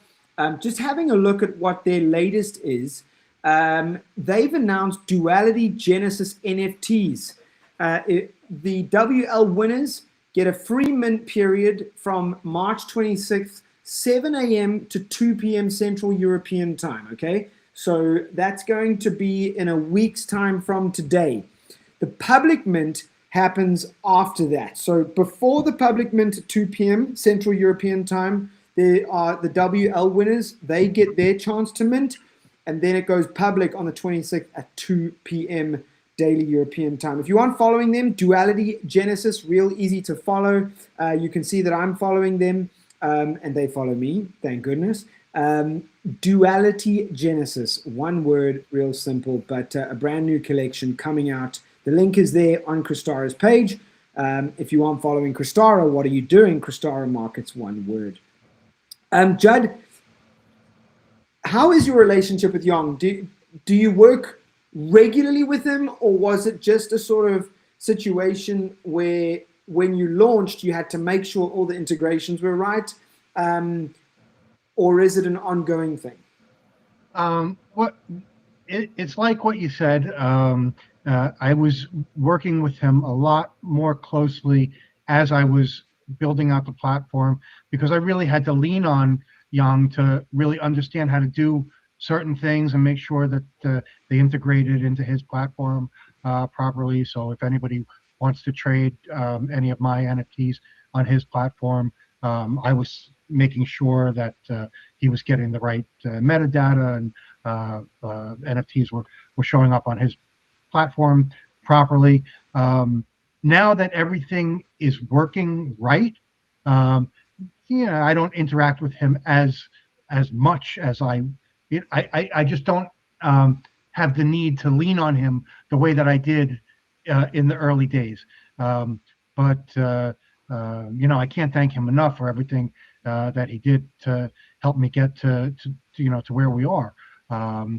Just having a look at what their latest is, they've announced Duality Genesis NFTs. The WL winners get a free mint period from March 26th, 7 a.m. to 2 p.m. Central European time, okay? So that's going to be in a week's time from today. The public mint happens after that. So before the public mint at 2 p.m. Central European time, there are the WL winners. They get their chance to mint, and then it goes public on the 26th at 2 p.m. daily European time. If you aren't following them, Duality Genesis, real easy to follow. You can see that I'm following them, and they follow me, thank goodness. Duality Genesis, one word, real simple, but a brand new collection coming out. The link is there on Crystara's page. If you aren't following Crystara, what are you doing? Crystara Markets, one word. Judd, how is your relationship with Yong? Do you work regularly with him, or was it just a sort of situation where when you launched, you had to make sure all the integrations were right? Or is it an ongoing thing? It's like what you said. I was working with him a lot more closely as I was building out the platform because I really had to lean on Yang to really understand how to do certain things and make sure that they integrated into his platform properly. So if anybody wants to trade any of my NFTs on his platform, I was making sure that he was getting the right metadata and NFTs were showing up on his platform properly. Now that everything is working right, I don't interact with him as much as I just don't have the need to lean on him the way that I did in the early days. But I can't thank him enough for everything that he did to help me get to where we are.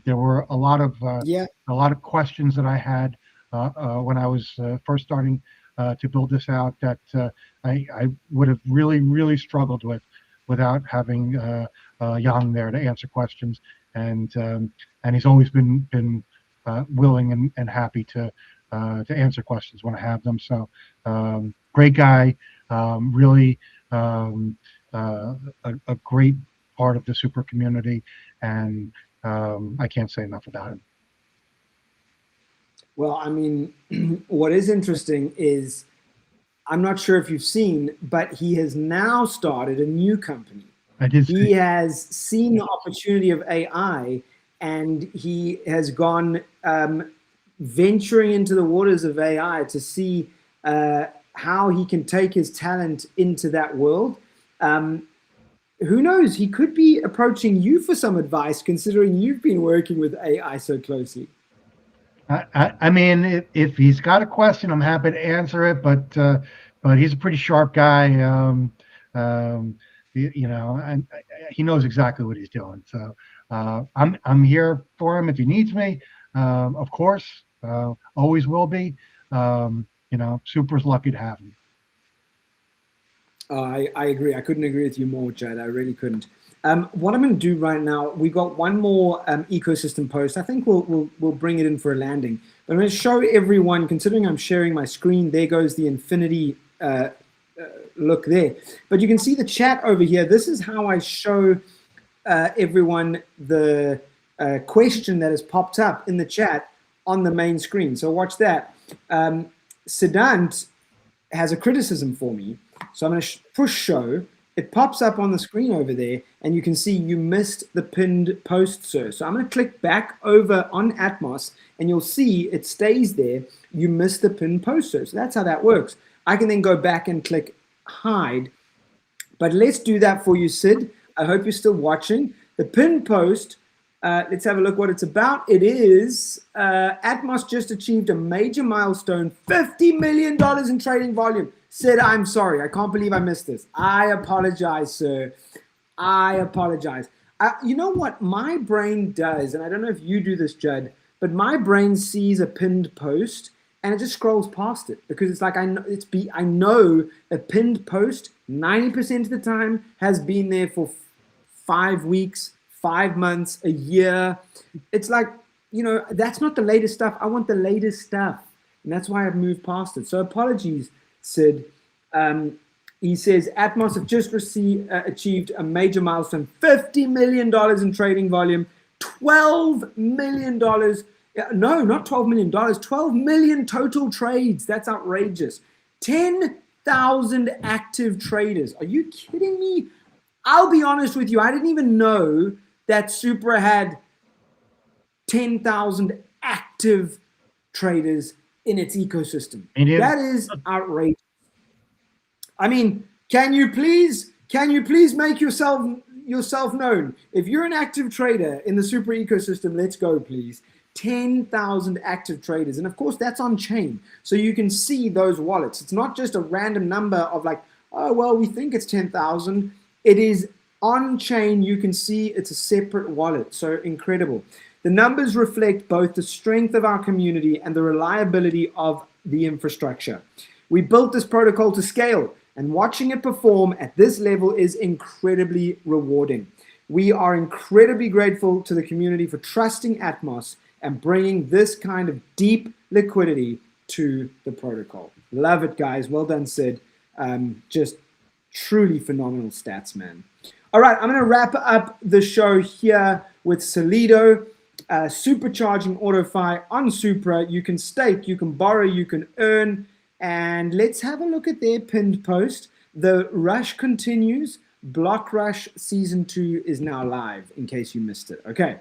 There were a lot of questions that I had when I was first starting to build this out that I would have really struggled with without having Yang there to answer questions, and he's always been willing and happy to answer questions when I have them. So great guy, really a great part of the Supra community, and I can't say enough about him. Well, I mean, what is interesting is, I'm not sure if you've seen, but he has now started a new company. I did see. He has seen the opportunity of AI, and he has gone venturing into the waters of AI to see how he can take his talent into that world. Who knows? He could be approaching you for some advice, considering you've been working with AI so closely. I mean, if he's got a question, I'm happy to answer it. But he's a pretty sharp guy. And he knows exactly what he's doing. So I'm here for him if he needs me. Of course, always will be. Supra's lucky to have me. I agree. I couldn't agree with you more, Jed. I really couldn't. What I'm going to do right now, we've got one more ecosystem post. I think we'll bring it in for a landing. But I'm going to show everyone, considering I'm sharing my screen, there goes the infinity look there. But you can see the chat over here. This is how I show everyone the question that has popped up in the chat on the main screen. So watch that. Sedant has a criticism for me. So I'm going to push show. It pops up on the screen over there, and you can see you missed the pinned post, sir. So I'm going to click back over on Atmos, and you'll see it stays there. You missed the pinned post, sir. So that's how that works. I can then go back and click hide. But let's do that for you, Sid. I hope you're still watching. The pinned post, let's have a look what it's about. It is Atmos just achieved a major milestone, $50 million in trading volume. Sid, I'm sorry. I can't believe I missed this. I apologize, sir. I apologize. You know what my brain does, and I don't know if you do this, Judd, but my brain sees a pinned post and it just scrolls past it because it's like I know a pinned post 90% of the time has been there for 5 weeks, 5 months, a year. It's like, that's not the latest stuff. I want the latest stuff, and that's why I've moved past it. So apologies, Sid. He says Atmos have just achieved a major milestone, $50 million in trading volume, $12 million. No, not $12 million, 12 million total trades. That's outrageous. 10,000 active traders. Are you kidding me? I'll be honest with you. I didn't even know that Supra had 10,000 active traders in its ecosystem. That is outrageous. I mean, can you please make yourself known? If you're an active trader in the Supra ecosystem, let's go, please. 10,000 active traders. And of course, that's on chain. So you can see those wallets. It's not just a random number of like, oh, well, we think it's 10,000. It is on chain. You can see it's a separate wallet. So incredible. The numbers reflect both the strength of our community and the reliability of the infrastructure. We built this protocol to scale, and watching it perform at this level is incredibly rewarding. We are incredibly grateful to the community for trusting Atmos and bringing this kind of deep liquidity to the protocol. Love it, guys. Well done, Sid. Just truly phenomenal stats, man. All right, I'm going to wrap up the show here with Solido. Supercharging AutoFi on Supra. You can stake, you can borrow, you can earn. And let's have a look at their pinned post. The rush continues. Block Rush Season 2 is now live, in case you missed it. Okay.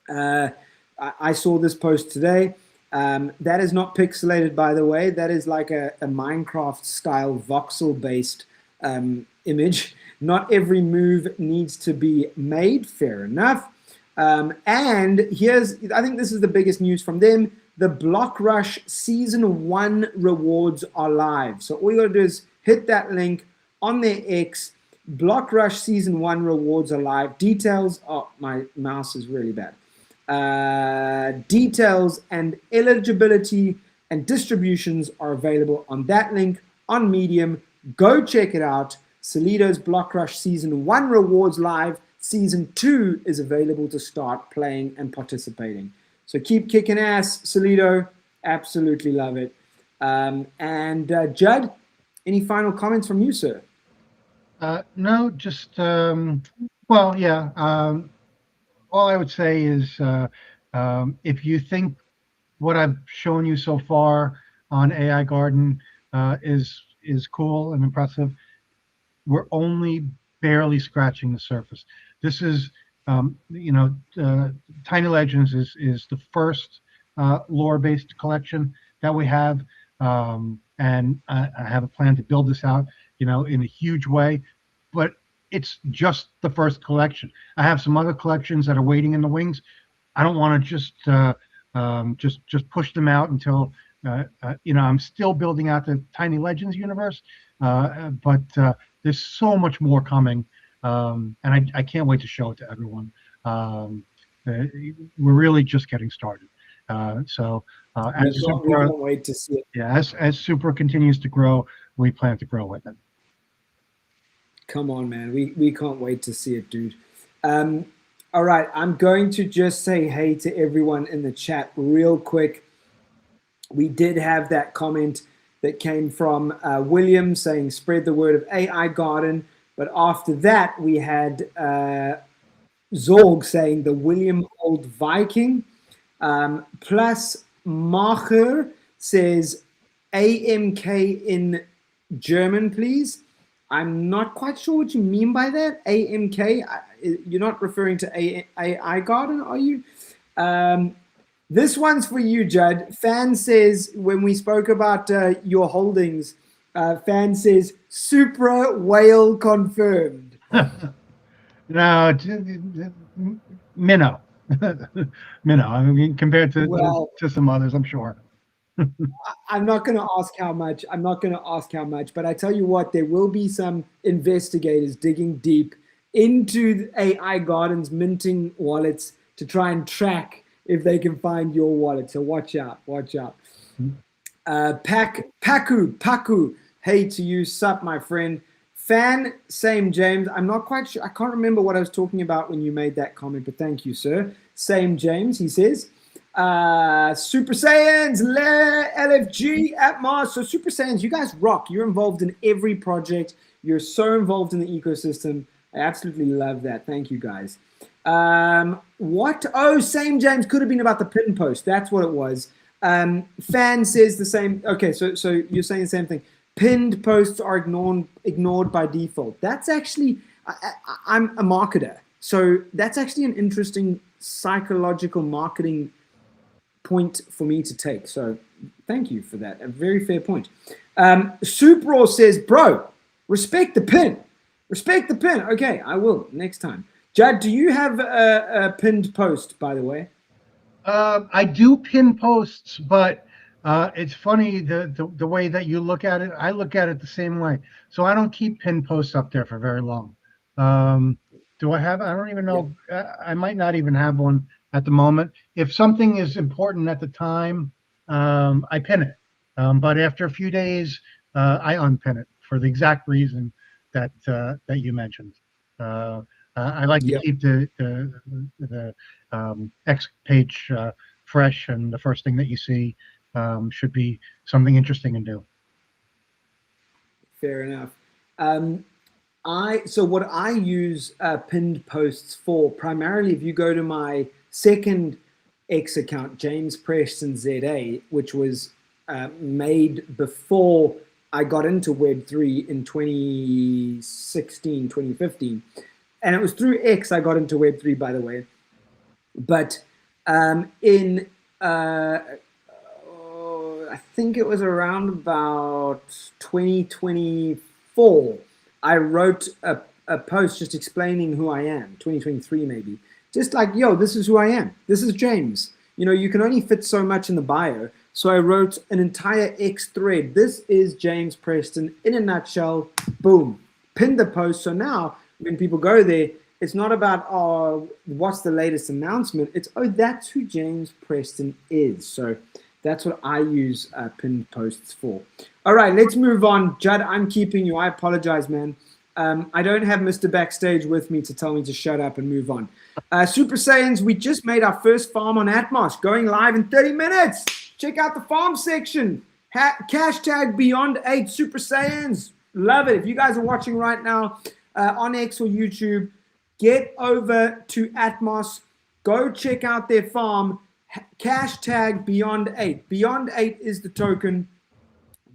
I saw this post today. That is not pixelated, by the way. That is like a Minecraft-style voxel-based image. Not every move needs to be made. Fair enough. And I think this is the biggest news from them. The Block Rush Season 1 rewards are live. So all you gotta do is hit that link on their X. Block Rush Season 1 rewards are live. Details, my mouse is really bad. Details and eligibility and distributions are available on that link on Medium. Go check it out. Solido's Block Rush Season 1 rewards live. Season 2 is available to start playing and participating. So keep kicking ass, Solido. Absolutely love it. Judd, any final comments from you, sir? No, just, well, yeah. All I would say is if you think what I've shown you so far on AI Garden is cool and impressive, we're only barely scratching the surface. This is, Tiny Legends is the first lore-based collection that we have, and I have a plan to build this out, in a huge way. But it's just the first collection. I have some other collections that are waiting in the wings. I don't want to just push them out until I'm still building out the Tiny Legends universe. But there's so much more coming And I can't wait to show it to everyone. We're really just getting started. So as We Supra, can't wait to see it. yeah, as Supra continues to grow, we plan to grow with it. Come on, man. We can't wait to see it, dude. All right, I'm going to just say hey to everyone in the chat real quick. We did have that comment that came from William saying spread the word of AI Garden. But after that, we had Zorg saying the William Old Viking. Plus Macher says AMK in German, please. I'm not quite sure what you mean by that. AMK, you're not referring to AI Garden, are you? This one's for you, Judd. Fan says, when we spoke about your holdings, Fan says, Supra whale confirmed. No, minnow. Minnow. I mean, compared to some others, I'm sure. I'm not going to ask how much. I'm not going to ask how much, but I tell you what, there will be some investigators digging deep into AI Garden's minting wallets to try and track if they can find your wallet. So watch out, watch out. Paku, hey to you, sup, my friend. Fan, same James. I'm not quite sure. I can't remember what I was talking about when you made that comment, but thank you, sir. Same James, he says. Super Saiyans, LFG at Mars. So Super Saiyans, you guys rock. You're involved in every project. You're so involved in the ecosystem. I absolutely love that. Thank you, guys. What? Oh, same James, could have been about the pin post. That's what it was. Fan says the same. Okay, so you're saying the same thing. Pinned posts are ignored by default. That's actually, I'm a marketer. So that's actually an interesting psychological marketing point for me to take. So thank you for that. A very fair point. Supra says, bro, respect the pin. Respect the pin. Okay, I will next time. Judd, do you have a pinned post, by the way? I do pin posts, but it's funny the way that you look at it. I look at it the same way. So I don't keep pin posts up there for very long. Do I have? I don't even know. Yeah. I might not even have one at the moment. If something is important at the time, I pin it. But after a few days, I unpin it for the exact reason that you mentioned. I like to keep the X page fresh, and the first thing that you see should be something interesting and new. Fair enough. So what I use pinned posts for, primarily if you go to my second X account, James Preston ZA, which was made before I got into Web3 in 2016, 2015. And it was through X I got into Web3, by the way. But in, I think it was around about 2024, I wrote a post just explaining who I am, 2023 maybe. Just like, yo, this is who I am. This is James. You know, you can only fit so much in the bio. So I wrote an entire X thread. This is James Preston in a nutshell. Boom. Pinned the post. So now when people go there, it's not about, oh, what's the latest announcement? It's, oh, that's who James Preston is. So that's what I use pinned posts for. All right, let's move on. Judd, I'm keeping you. I apologize, man. I don't have Mr. Backstage with me to tell me to shut up and move on. Super Saiyans, we just made our first farm on Atmos, going live in 30 minutes. Check out the farm section. Hashtag Beyond 8 Super Saiyans. Love it. If you guys are watching right now on X or YouTube, get over to Atmos. Go check out their farm. Hashtag Beyond 8. Beyond 8 is the token.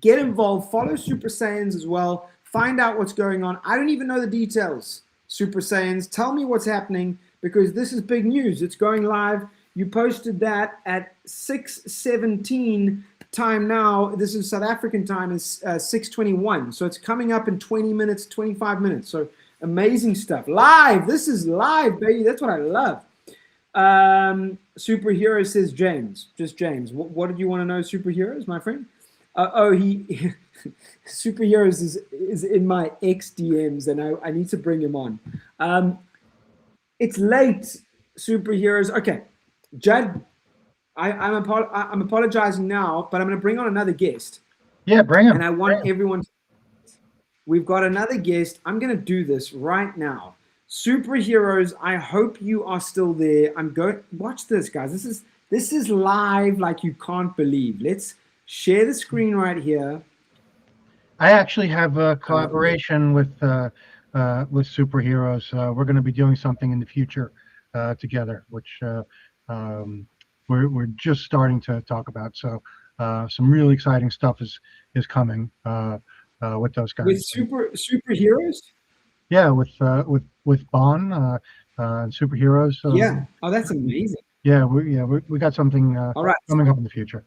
Get involved. Follow Super Saiyans as well. Find out what's going on. I don't even know the details, Super Saiyans. Tell me what's happening, because this is big news. It's going live. You posted that at 6:17 time now. This is South African time, is 6:21. So it's coming up in 20 minutes, 25 minutes. So amazing stuff. Live. This is live, baby. That's what I love. Superhero says James. Just James. What did you want to know, Superheroes, my friend? Superheroes is in my X DMs, and I need to bring him on. It's late, superheroes. Okay, Judd, I'm apologizing now, but I'm going to bring on another guest, Yeah, bring and him. I want everyone. We've got another guest. I'm going to do this right now. Superheroes, I hope you are still there. I'm going. Watch this, guys. This is live, like you can't believe. Let's share the screen right here. I actually have a Yeah. collaboration with superheroes. We're going to be doing something in the future together, which um, we're just starting to talk about. So some really exciting stuff is coming with those With guys. superheroes. Yeah, with Bond and superheroes. Yeah. Oh, that's amazing. We got something All right. coming up in the future.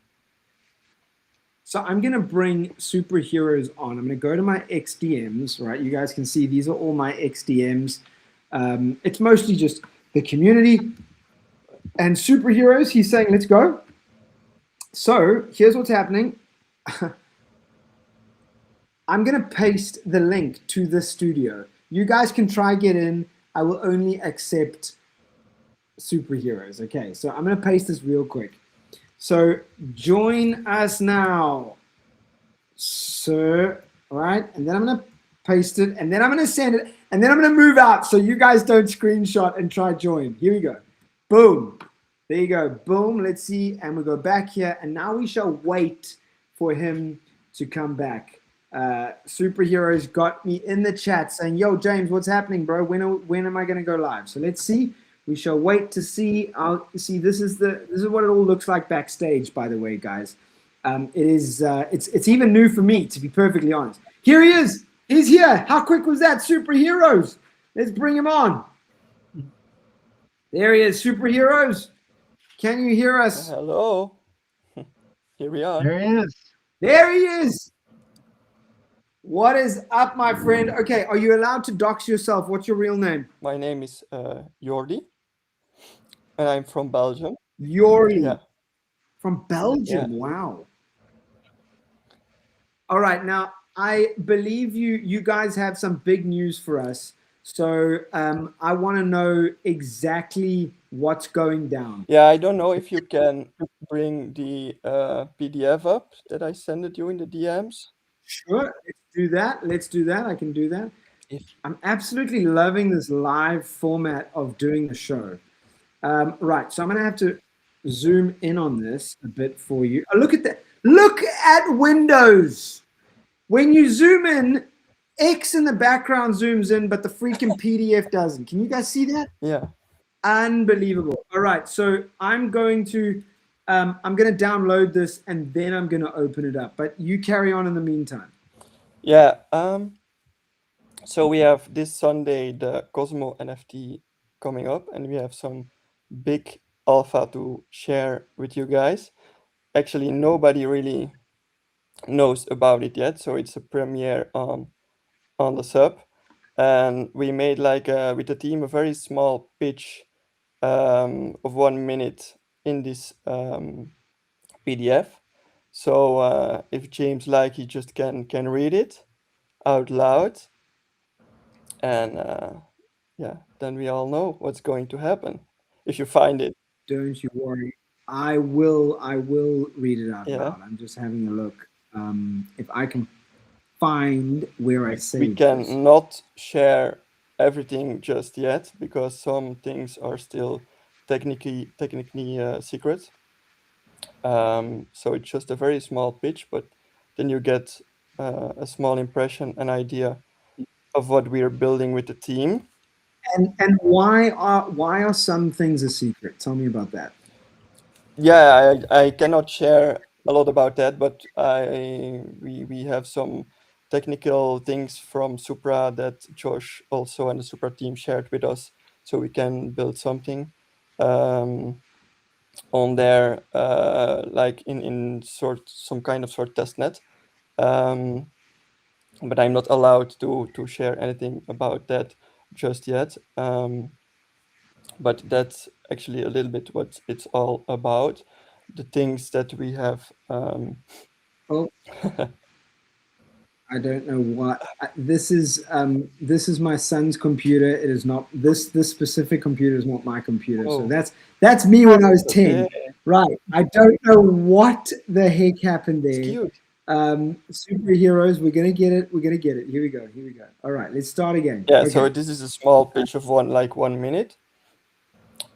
So I'm gonna bring superheroes on. I'm gonna go to my XDMs, right? You guys can see these are all my XDMs. It's mostly just the community and superheroes. He's saying, let's go. So here's what's happening. I'm gonna paste the link to the studio. You guys can try get in. I will only accept superheroes. Okay, so I'm gonna paste this real quick. So join us now, sir. All right, and then I'm gonna paste it, and then I'm gonna send it, and then I'm gonna move out so you guys don't screenshot and try join. Here we go. Boom. There you go. Boom. Let's see, and we go back here, and now we shall wait for him to come back. Superheroes got me in the chat saying, "Yo, James, what's happening, bro? When am I gonna go live?" So let's see. We shall wait to see. I'll see. This is what it all looks like backstage. By the way, guys, it is. It's even new for me, to be perfectly honest. Here he is. He's here. How quick was that? Superheroes. Let's bring him on. There he is. Superheroes. Can you hear us? Hello. Here we are. There he is. There he is. What is up, my friend? Okay, are you allowed to dox yourself? What's your real name? My name is Jordi, and I'm from Belgium. Yori. Yeah. From Belgium. Yeah. Wow. All right. Now, I believe you guys have some big news for us. So I want to know exactly what's going down. Yeah, I don't know if you can bring the PDF up that I sent you in the DMs. Sure. Let's do that. Let's do that. I can do that. If I'm absolutely loving this live format of doing the show. Right. So I'm going to have to zoom in on this a bit for you. Oh, look at that. Look at Windows. When you zoom in, X in the background zooms in, but the freaking PDF doesn't. Can you guys see that? yeah. Unbelievable. All right. So I'm going to download this and then I'm going to open it up. But you carry on in the meantime. Yeah. So we have this Sunday the Cosmo NFT coming up, and we have some big alpha to share with you guys. Actually, nobody really knows about it yet, so it's a premiere on the SUP, and we made like with the team a very small pitch of 1 minute in this PDF. So if James like, he just can read it out loud, and yeah, then we all know what's going to happen if you find it. Don't you worry. I will read it out Yeah. loud. I'm just having a look. If I can find where I We saved can this. not share everything just yet because some things are still technically secret. So it's just a very small pitch, but then you get a small impression, an idea of what we are building with the team. And why are some things a secret? Tell me about that. Yeah, I cannot share a lot about that, but we have some technical things from Supra that Josh also and the Supra team shared with us, so we can build something on there, like in some kind of test net. But I'm not allowed to share anything about that just yet. But that's actually a little bit what it's all about. The things that we have. Oh, I don't know what this is. This is my son's computer. It is not this specific computer is not my computer. So Oh, that's me when I was 10. okay. Right. I don't know what the heck happened It's there. cute. Superheroes. We're gonna get it. We're gonna get it. Here we go. Here we go. All right. Let's start again. Yeah, Okay. so this is a small pitch of 1 minute.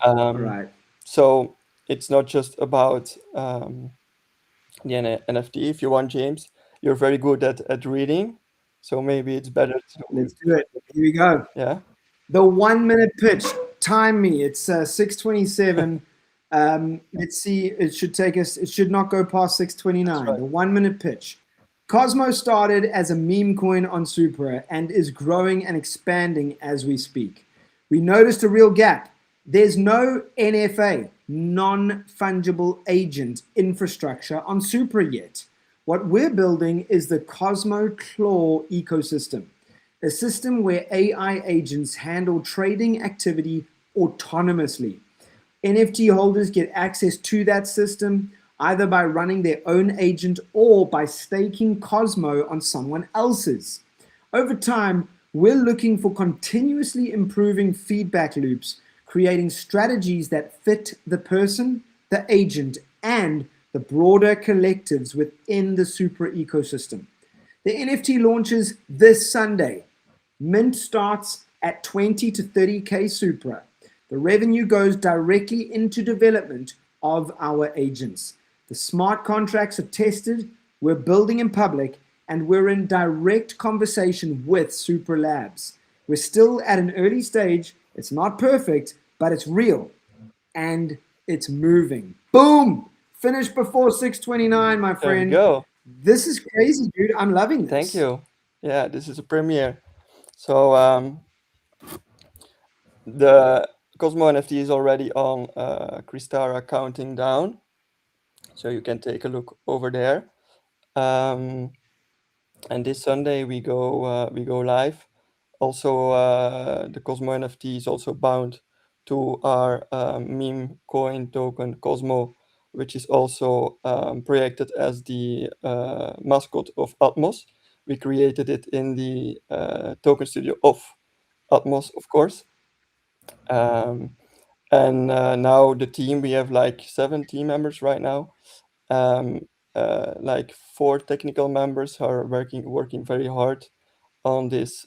All right. So it's not just about the NFT. If you want, James, you're very good at reading, so maybe it's better to. Let's do it. Here we go. Yeah. The 1 minute pitch. Time me. It's 6:27. Let's see. It should take us. It should not go past 6:29. Right. The 1 minute pitch. Cosmo started as a meme coin on Supra and is growing and expanding as we speak. We noticed a real gap. There's no NFA, non-fungible agent infrastructure on Supra yet. What we're building is the Cosmo Claw ecosystem, a system where AI agents handle trading activity autonomously. NFT holders get access to that system either by running their own agent or by staking Cosmo on someone else's. Over time, we're looking for continuously improving feedback loops, creating strategies that fit the person, the agent, and the broader collectives within the Supra ecosystem. The NFT launches this Sunday. Mint starts at 20 to 30K Supra. The revenue goes directly into development of our agents. The smart contracts are tested, we're building in public, and we're in direct conversation with Supra Labs. We're still at an early stage. It's not perfect, but it's real and it's moving. Boom! Finished before 6:29, my There you friend. go. This is crazy, dude. I'm loving this. Thank you. Yeah, this is a premiere. So the Cosmo NFT is already on Crystara counting down, so you can take a look over there. And this Sunday we go live. Also, the Cosmo NFT is also bound to our meme coin token Cosmo, which is also projected as the mascot of Atmos. We created it in the token studio of Atmos, of course. And now the team, we have like 7 team members right now. Like 4 technical members are working very hard on this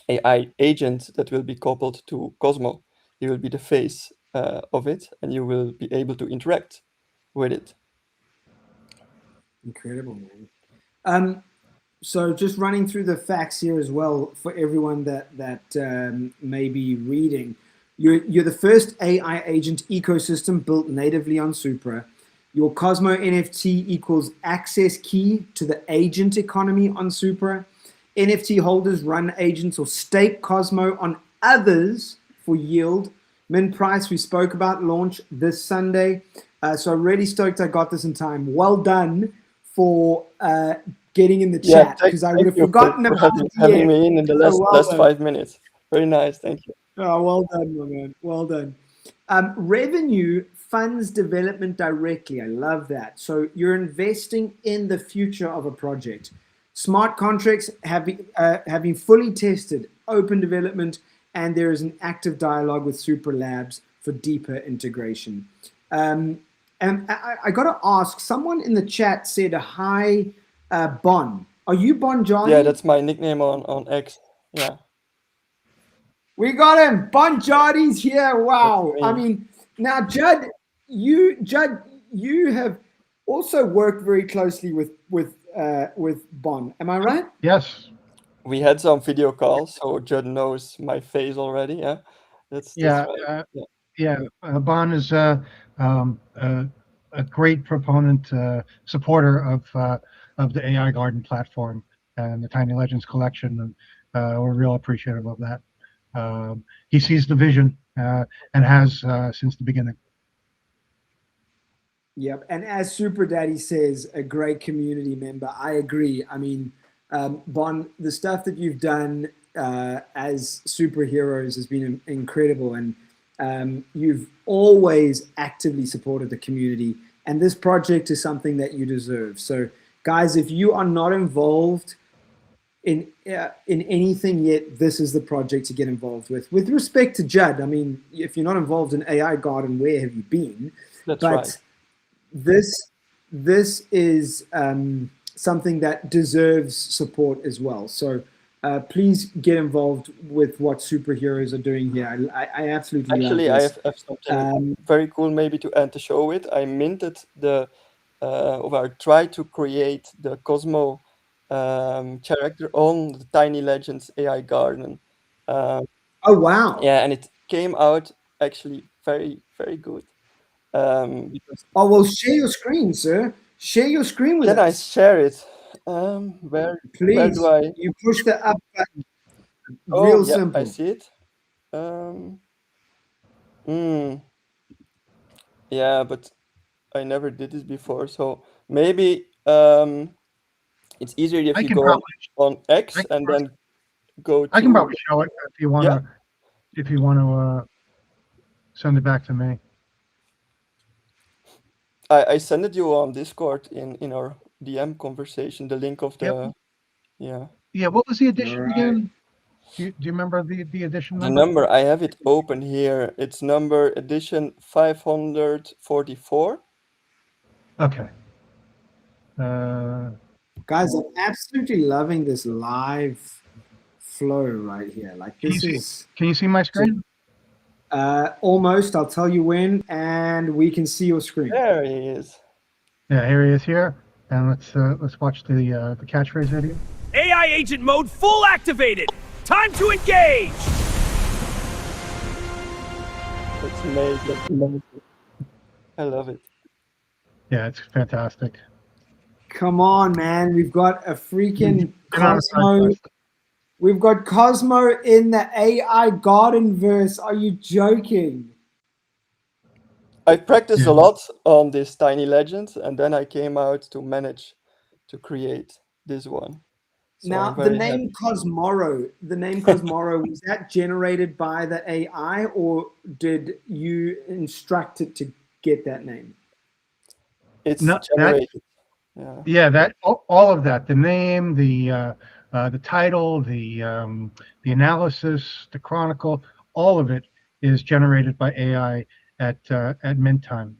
AI agent that will be coupled to Cosmo. He will be the face of it, and you will be able to interact with it. Incredible, man. So just running through the facts here as well for everyone that may be reading. You're the first AI agent ecosystem built natively on Supra. Your Cosmo NFT equals access key to the agent economy on Supra. NFT holders run agents or stake Cosmo on others for yield. Min price we spoke about, launch this Sunday. So I'm really stoked I got this in time. Well done for getting in the chat, because I would have forgotten about having me in the last 5 minutes. Very nice, thank you. Oh, well done, my man. Well done. Revenue funds development directly. I love that. So you're investing in the future of a project. Smart contracts have been fully tested, open development, and there is an active dialogue with Supra Labs for deeper integration. And I got to ask, someone in the chat said, hi, Bon. Are you Bon Johnny? Yeah, that's my nickname on X. Yeah. We got him. Bon Johnny's here. Wow. I mean, now, Judd, you have also worked very closely with Bon. Am I right? Yes. We had some video calls, so Judd knows my face already. Yeah. That's right. Bon is a great proponent, supporter of the AI Garden platform and the Tiny Legends collection, and we're real appreciative of that. He sees the vision and has since the beginning. Yep, and as Super Daddy says, a great community member. I agree. I mean, Bon, the stuff that you've done as superheroes has been incredible, and you've always actively supported the community. And this project is something that you deserve. So guys, if you are not involved in anything yet, this is the project to get involved with. With respect to Judd, I mean, if you're not involved in AI Garden, where have you been? That's But right. this is something that deserves support as well. So please get involved with what superheroes are doing here. I absolutely Actually, love I this. have something very cool maybe to end the show with. I minted or I tried to create the Cosmo character on the Tiny Legends AI Garden. Oh wow! Yeah, and it came out actually very, very good. Because Oh well, share your screen, sir. Share your screen with can I us, share it? Where do please. I? You push the up button. Oh, Real yeah, I simple. see it. Um, mm, yeah, but I never did this before, so maybe it's easier if I you can go probably on I X can, and then go I can to probably show it yeah. if you want to send it back to me. I sent it you on Discord in our DM conversation. The link of Yep. the yeah. Yeah. What was the All edition right. again? Do you remember the edition The number? number I have it open here. It's number edition 544. Okay. Uh, Guys, I'm absolutely loving this live flow right here. Like this is can you see my just screen? almost. I'll tell you when, and we can see your screen. There he is. Yeah, here he is here, and let's watch the catchphrase video. AI agent mode full activated. Time to engage. It's amazing. I love it. Yeah, it's fantastic. Come on, man. We've got a freaking Get on a Cosmo. side We've got Cosmo in the AI Garden verse. Are you joking? I practiced Yeah. a lot on this Tiny Legends, and then I came out to manage to create this one. So Now, I'm the very name Cosmoro, was that generated by the AI or did you instruct it to get that name? It's No, generated. yeah, that all of that, the name, the title, the analysis, the chronicle, all of it is generated by AI at mint time.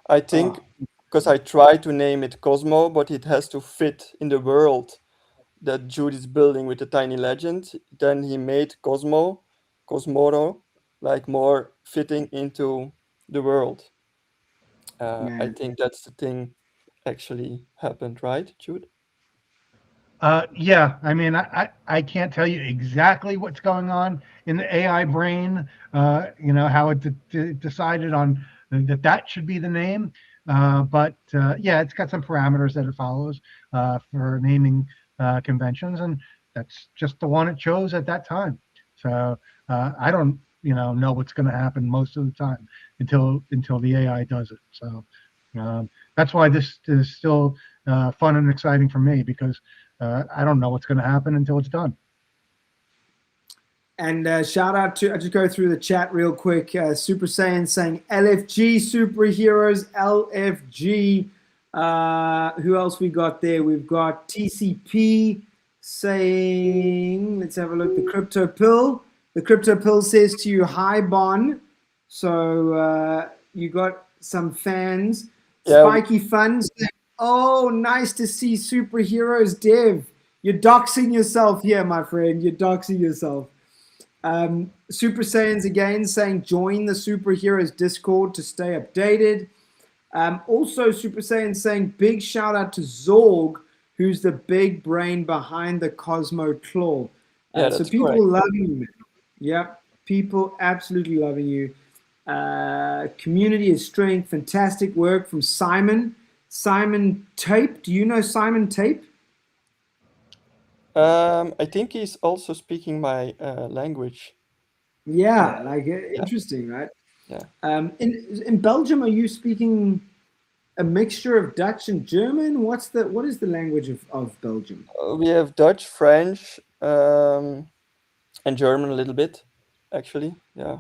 I think because I tried to name it Cosmo, but it has to fit in the world that Jude is building with the Tiny Legend. Then he made Cosmoro, like more fitting into the world. I Man. think that's the thing actually happened, right, Jude? Yeah, I mean, I can't tell you exactly what's going on in the AI brain, how it decided on that should be the name. But yeah, it's got some parameters that it follows for naming conventions, and that's just the one it chose at that time. So I don't, know what's going to happen most of the time until the AI does it. So that's why this is still fun and exciting for me because I don't know what's going to happen until it's done. And shout out to, I just go through the chat real quick. Super Saiyan saying LFG superheroes, LFG. Who else we got there? We've got TCP saying, let's have a look. The Crypto Pill. The Crypto Pill says to you, hi, Bon. So you got some fans. Yeah, Spiky Fun saying, oh, nice to see superheroes, Dev. You're doxing yourself here, my friend. You're doxing yourself. Super Saiyans again saying join the superheroes Discord to stay updated. Also, Super Saiyan saying big shout out to Zorg, who's the big brain behind the Cosmo Claw. yeah, So that's people correct. loving you. Yep, people absolutely loving you. Community is strength. Fantastic work from Simon. Simon Tape. Do you know Simon Tape? I think he's also speaking my language. Yeah, like interesting, right? Yeah. In Belgium, are you speaking a mixture of Dutch and German? What is the language of Belgium? We have Dutch, French, and German a little bit, actually. Yeah.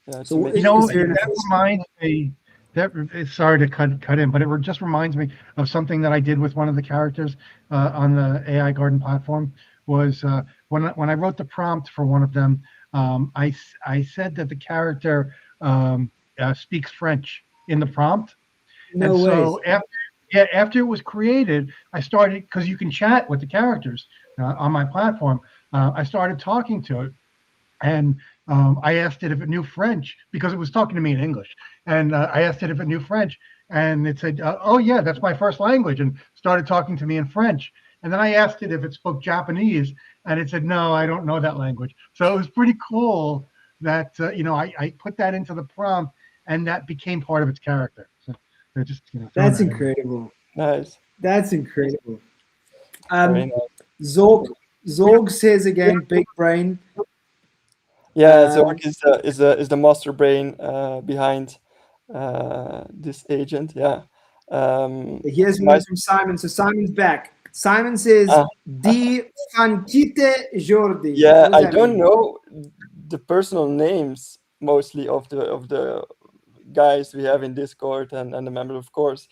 Yeah, it's a So mix. is there an That reminds me. Sorry to cut in, but it just reminds me of something that I did with one of the characters on the AI Garden platform. Was when I wrote the prompt for one of them, I said that the character speaks French in the prompt, No and way. so after it was created, I started, because you can chat with the characters on my platform. I started talking to it. And I asked it if it knew French because it was talking to me in English. And I asked it if it knew French, and it said, "Oh yeah, that's my first language," and started talking to me in French. And then I asked it if it spoke Japanese, and it said, "No, I don't know that language." So it was pretty cool that I put that into the prompt, and that became part of its character. So they're just That's incredible. Nice. That's incredible. Very nice. Zorg says again, big brain. Yeah, Zork is the master brain behind this agent. Yeah. Here's one from Simon. So Simon's back. Simon says, "Die van Kite Jordi." Yeah, I don't know the personal names mostly of the guys we have in Discord and the members, of course.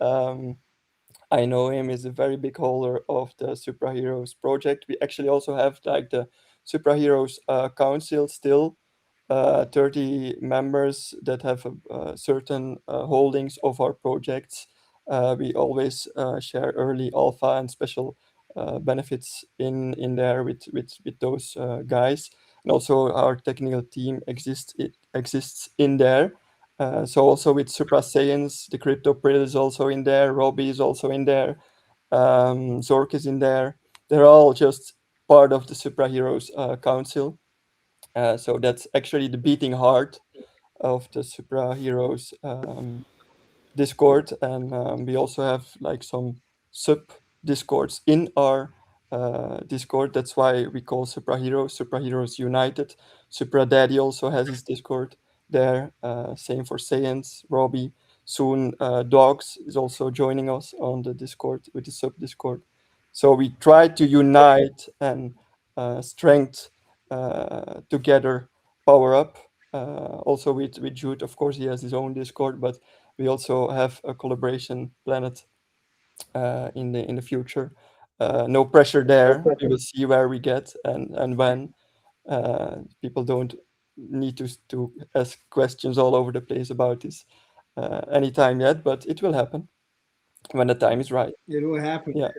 I know him is a very big holder of the Supra Heroes project. We actually also have like the Supra Heroes Council still, 30 members that have certain holdings of our projects. We always share early alpha and special benefits in there with those guys, and also our technical team exists in there. So also with Supra Science, the Crypto Prill is also in there, Robbie is also in there, Zork is in there. They're all just part of the Supra Heroes Council. So that's actually the beating heart of the Supra Heroes Discord, and we also have like some sub discords in our Discord. That's why we call Supra Heroes United. Supra Daddy also has his Discord there. Same for Saiyans, Robbie. Soon Dogs is also joining us on the Discord with the sub Discord. So we try to unite and strength together, power up. Also with Jude, of course, he has his own Discord, but we also have a collaboration planet in the future. No pressure there. We will see where we get and when. People don't need to ask questions all over the place about this anytime yet, but it will happen when the time is right. It will happen. Yeah.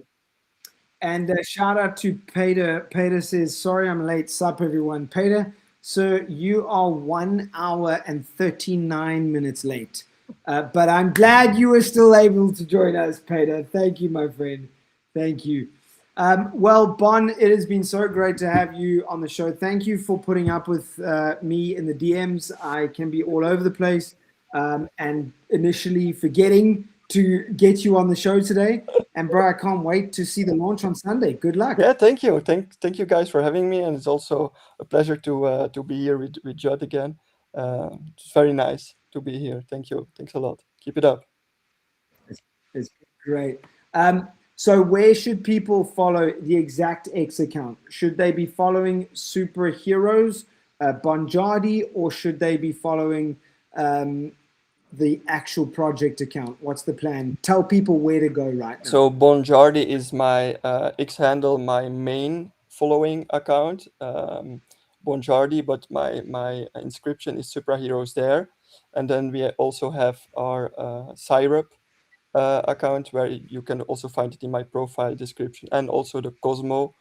And shout out to Peter. Peter says, "Sorry I'm late. Sup everyone." Peter, sir, you are 1 hour and 39 minutes late. But I'm glad you were still able to join us, Peter. Thank you, my friend. Thank you. Well, Bon, it has been so great to have you on the show. Thank you for putting up with me in the DMs. I can be all over the place and initially forgetting to get you on the show today. And bro, I can't wait to see the launch on Sunday. Good luck. Yeah, thank you. Thank you guys for having me. And it's also a pleasure to be here with Judd again. It's very nice to be here. Thank you. Thanks a lot. Keep it up. It's great. So where should people follow the Exact X account? Should they be following Superheroes, Bonjardi, or should they be following the actual project account? What's the plan? Tell people where to go right now. So Bonjardi is my X handle, my main following account. Bonjardi, but my inscription is Superheroes there. And then we also have our Syrup account, where you can also find it in my profile description, and also the Cosmo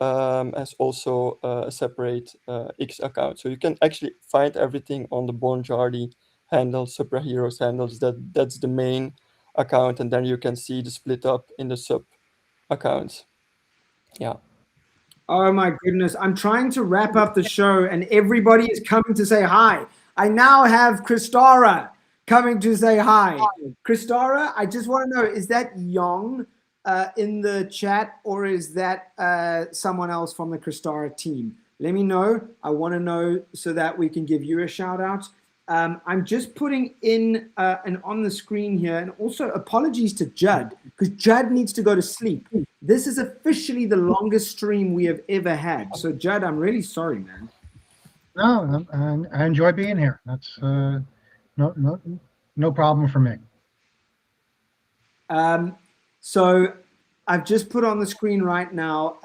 as also a separate X account. So you can actually find everything on the Bonjardi handle, Superheroes handles. That's the main account, and then you can see the split up in the sub accounts. Yeah. Oh my goodness. I'm trying to wrap up the show and everybody is coming to say hi. I now have Christara coming to say hi. Christara, I just want to know, is that Yong in the chat, or is that someone else from the Christara team? Let me know. I want to know so that we can give you a shout out. I'm just putting in and on the screen here, and also apologies to Judd, because Judd needs to go to sleep. This is officially the longest stream we have ever had. So Judd, I'm really sorry, man. No, I enjoy being here. That's no No problem for me. So I've just put on the screen right now,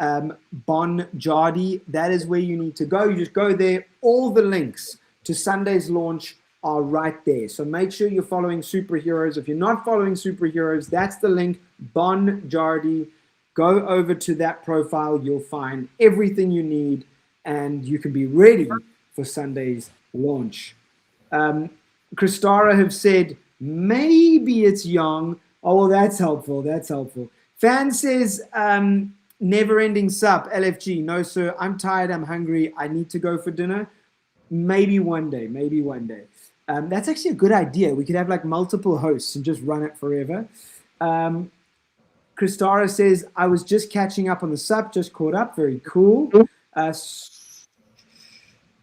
Bon Jardi. That is where you need to go. You just go there. All the links to Sunday's launch are right there. So make sure you're following Superheroes. If you're not following Superheroes, that's the link, Bon Jardi. Go over to that profile. You'll find everything you need, and you can be ready for Sunday's launch. Christara have said, maybe it's Young. Oh, well, that's helpful. That's helpful. Fan says, never-ending sup, LFG. No, sir, I'm tired. I'm hungry. I need to go for dinner. Maybe one day. Maybe one day. That's actually a good idea. We could have like multiple hosts and just run it forever. Christara says, I was just catching up on the SUP, just caught up. Very cool.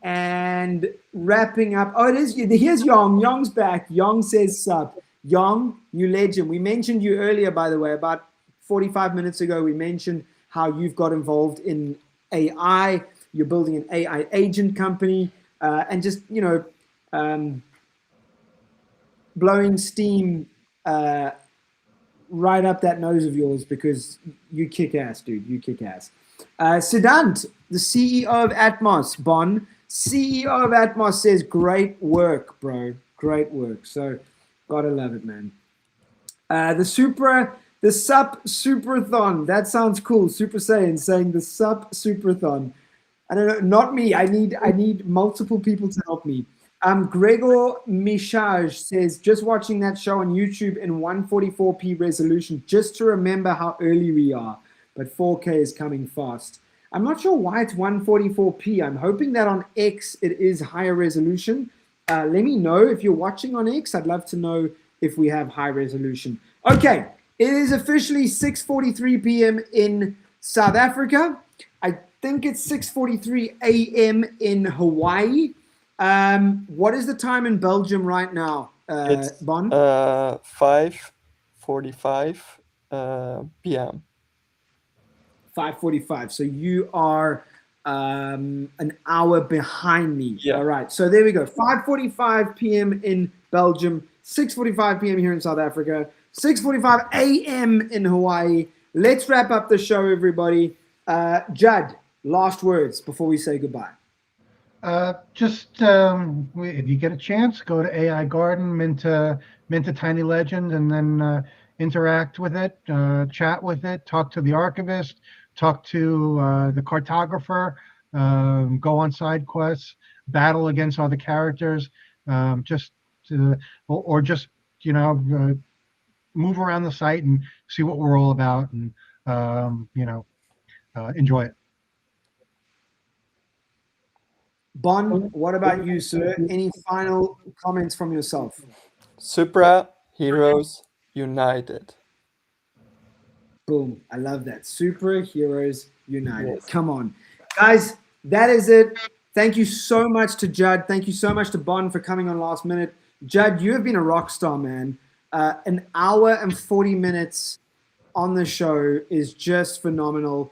And wrapping up. Oh, it is. Here's Yong. Yong's back. Yong says SUP. Yong, you legend. We mentioned you earlier, by the way, about 45 minutes ago. We mentioned how you've got involved in AI. You're building an AI agent company, and just, you know, blowing steam right up that nose of yours, because you kick ass, dude. You kick ass. Siddhant, the CEO of Atmos, Bon, CEO of Atmos, says, great work, bro. Great work. So, gotta love it, man. The SUP Suprathon. That sounds cool. Super Saiyan saying the SUP Suprathon. I don't know, not me. I need multiple people to help me. Gregor Michage says, just watching that show on YouTube in 144p resolution, just to remember how early we are. But 4K is coming fast. I'm not sure why it's 144p. I'm hoping that on X it is higher resolution. Let me know if you're watching on X. I'd love to know if we have high resolution. Okay, it is officially 6:43 p.m. in South Africa. I think it's 6:43 a.m. in Hawaii. What is the time in Belgium right now, Bon? 5:45 p.m. 5:45. So you are an hour behind me. Yeah. All right. So there we go. 5:45 p.m. in Belgium, 6:45 p.m. here in South Africa, 6:45 a.m. in Hawaii. Let's wrap up the show, everybody. Judd, last words before we say goodbye. If you get a chance, go to AI Garden, mint a Tiny Legend, and then interact with it, chat with it, talk to the archivist, talk to the cartographer, go on side quests, battle against other characters, just you know, move around the site and see what we're all about, and you know, enjoy it. Bon, what about you, sir? Any final comments from yourself? Supra Heroes United. Boom. I love that. Superheroes United. Yes. Come on. Guys, that is it. Thank you so much to Judd. Thank you so much to Bon for coming on last minute. Judd, you have been a rock star, man. An hour and 40 minutes on the show is just phenomenal.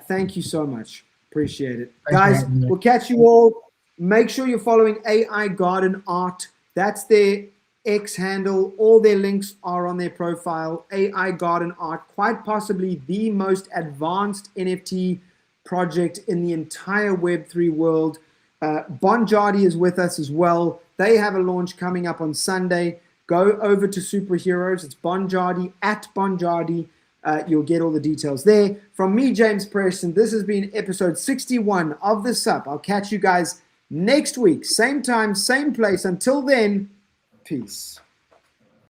Thank you so much. Appreciate it. Guys, we'll catch you all. Make sure you're following AI Garden Art. That's their X handle. All their links are on their profile. AI Garden Art, quite possibly the most advanced NFT project in the entire Web3 world. Bon Jardi is with us as well. They have a launch coming up on Sunday. Go over to Superheroes. It's Bon Jardi, at Bon Jardi. You'll get all the details there. From me, James Preston, this has been episode 61 of the SUP. I'll catch you guys next week. Same time, same place. Until then, peace.